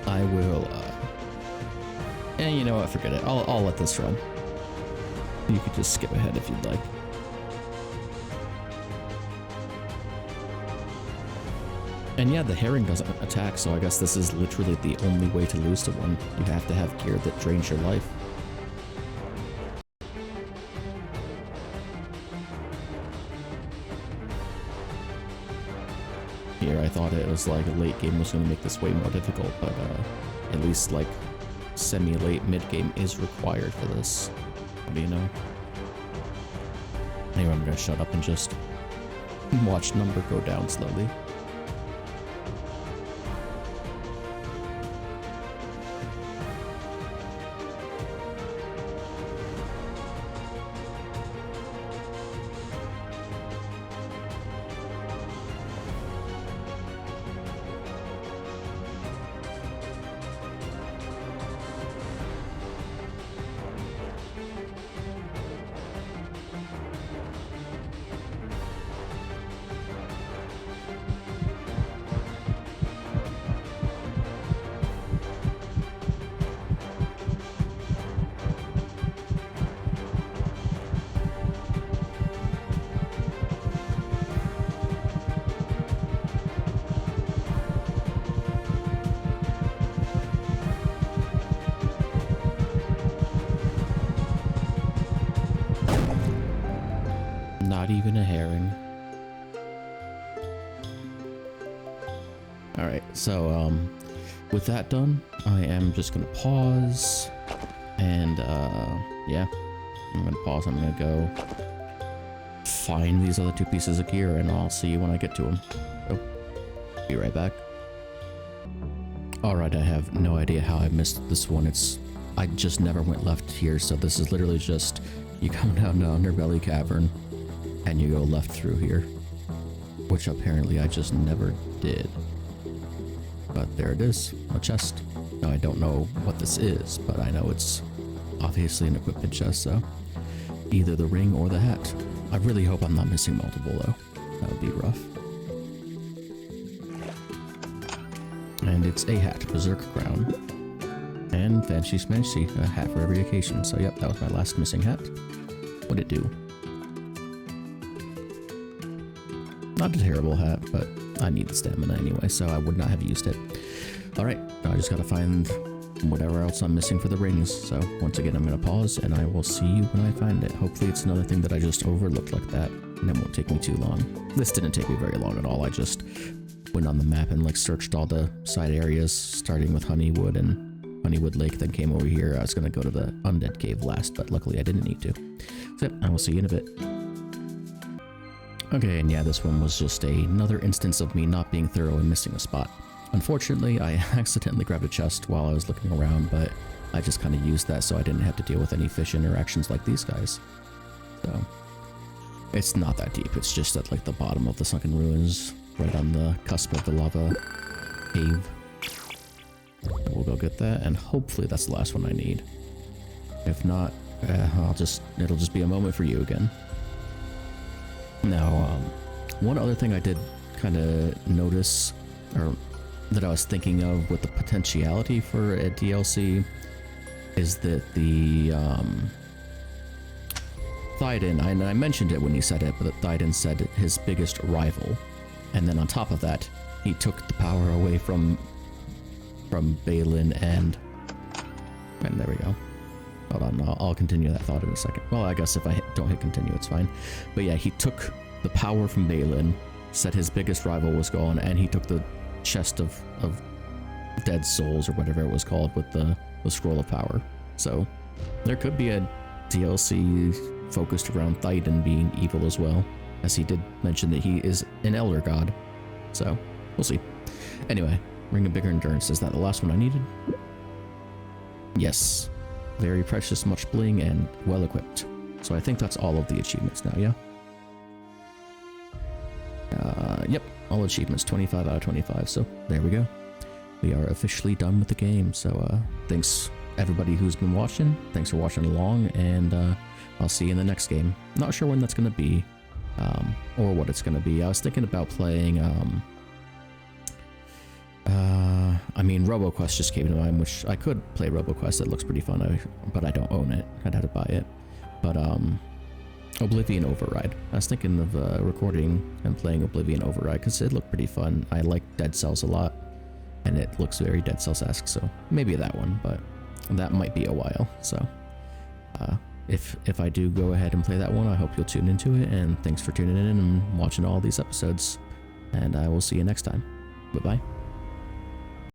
I will and you know what, forget it. I'll let this run. You could just skip ahead if you'd like. And yeah, the herring doesn't attack, so I guess this is literally the only way to lose to one. You have to have gear that drains your life. Here, I thought it was like a late game was going to make this way more difficult, but at least like semi-late mid-game is required for this. What do you know? Anyway, I'm going to shut up and just watch number go down slowly. Not even a herring. Alright, so, with that done, I am just gonna pause, and, yeah, I'm gonna pause, I'm gonna go find these other two pieces of gear, and I'll see you when I get to them. So, be right back. Alright, I have no idea how I missed this one. I just never went left here, so this is literally just, you come down to Underbelly Cavern, and you go left through here, which apparently I just never did. But there it is, a chest. Now I don't know what this is, but I know it's obviously an equipment chest, so either the ring or the hat. I really hope I'm not missing multiple though. That would be rough. And it's a hat, Berserk Crown. And fancy smancy, a hat for every occasion. So yep, that was my last missing hat. What'd it do? Not a terrible hat, but I need the stamina anyway, so I would not have used it. Alright, I just gotta find whatever else I'm missing for the rings. So once again, I'm gonna pause and I will see you when I find it. Hopefully it's another thing that I just overlooked like that, and it won't take me too long. This didn't take me very long at all. I just went on the map and like searched all the side areas, starting with Honeywood and Honeywood Lake, then came over here. I was gonna go to the Undead Cave last, but luckily I didn't need to. So yep, I will see you in a bit. Okay, and yeah, this one was just another instance of me not being thorough and missing a spot. Unfortunately, I accidentally grabbed a chest while I was looking around, but I just kind of used that so I didn't have to deal with any fish interactions like these guys. So, it's not that deep, it's just at like the bottom of the sunken ruins, right on the cusp of the lava cave. We'll go get that, and hopefully that's the last one I need. If not, it'll just be a moment for you again. Now, one other thing I did kind of notice, or that I was thinking of with the potentiality for a DLC, is that the Thyden, and I mentioned it when he said it, but that Thyden said his biggest rival, and then on top of that, he took the power away from Balin, and there we go. Hold on, I'll continue that thought in a second. Well, I guess if I don't hit continue, it's fine. But yeah, he took the power from Balin, said his biggest rival was gone, and he took the chest of dead souls, or whatever it was called, with the scroll of power. So there could be a DLC focused around Thyden being evil as well, as he did mention that he is an elder god. So we'll see. Anyway, Ring of Bigger Endurance, is that the last one I needed? Yes. Very precious, much bling, and well equipped. So I think that's all of the achievements now, yeah? Yep, all achievements, 25 out of 25, so there we go. We are officially done with the game, so thanks everybody who's been watching, thanks for watching along, and I'll see you in the next game. Not sure when that's going to be, or what it's going to be. I was thinking about playing, I mean, RoboQuest just came to mind, which I could play RoboQuest. It looks pretty fun, but I don't own it. I'd have to buy it. But Oblivion Override. I was thinking of recording and playing Oblivion Override because it looked pretty fun. I like Dead Cells a lot, and it looks very Dead Cells-esque, so maybe that one, but that might be a while. So if I do go ahead and play that one, I hope you'll tune into it, and thanks for tuning in and watching all these episodes, and I will see you next time. Bye-bye.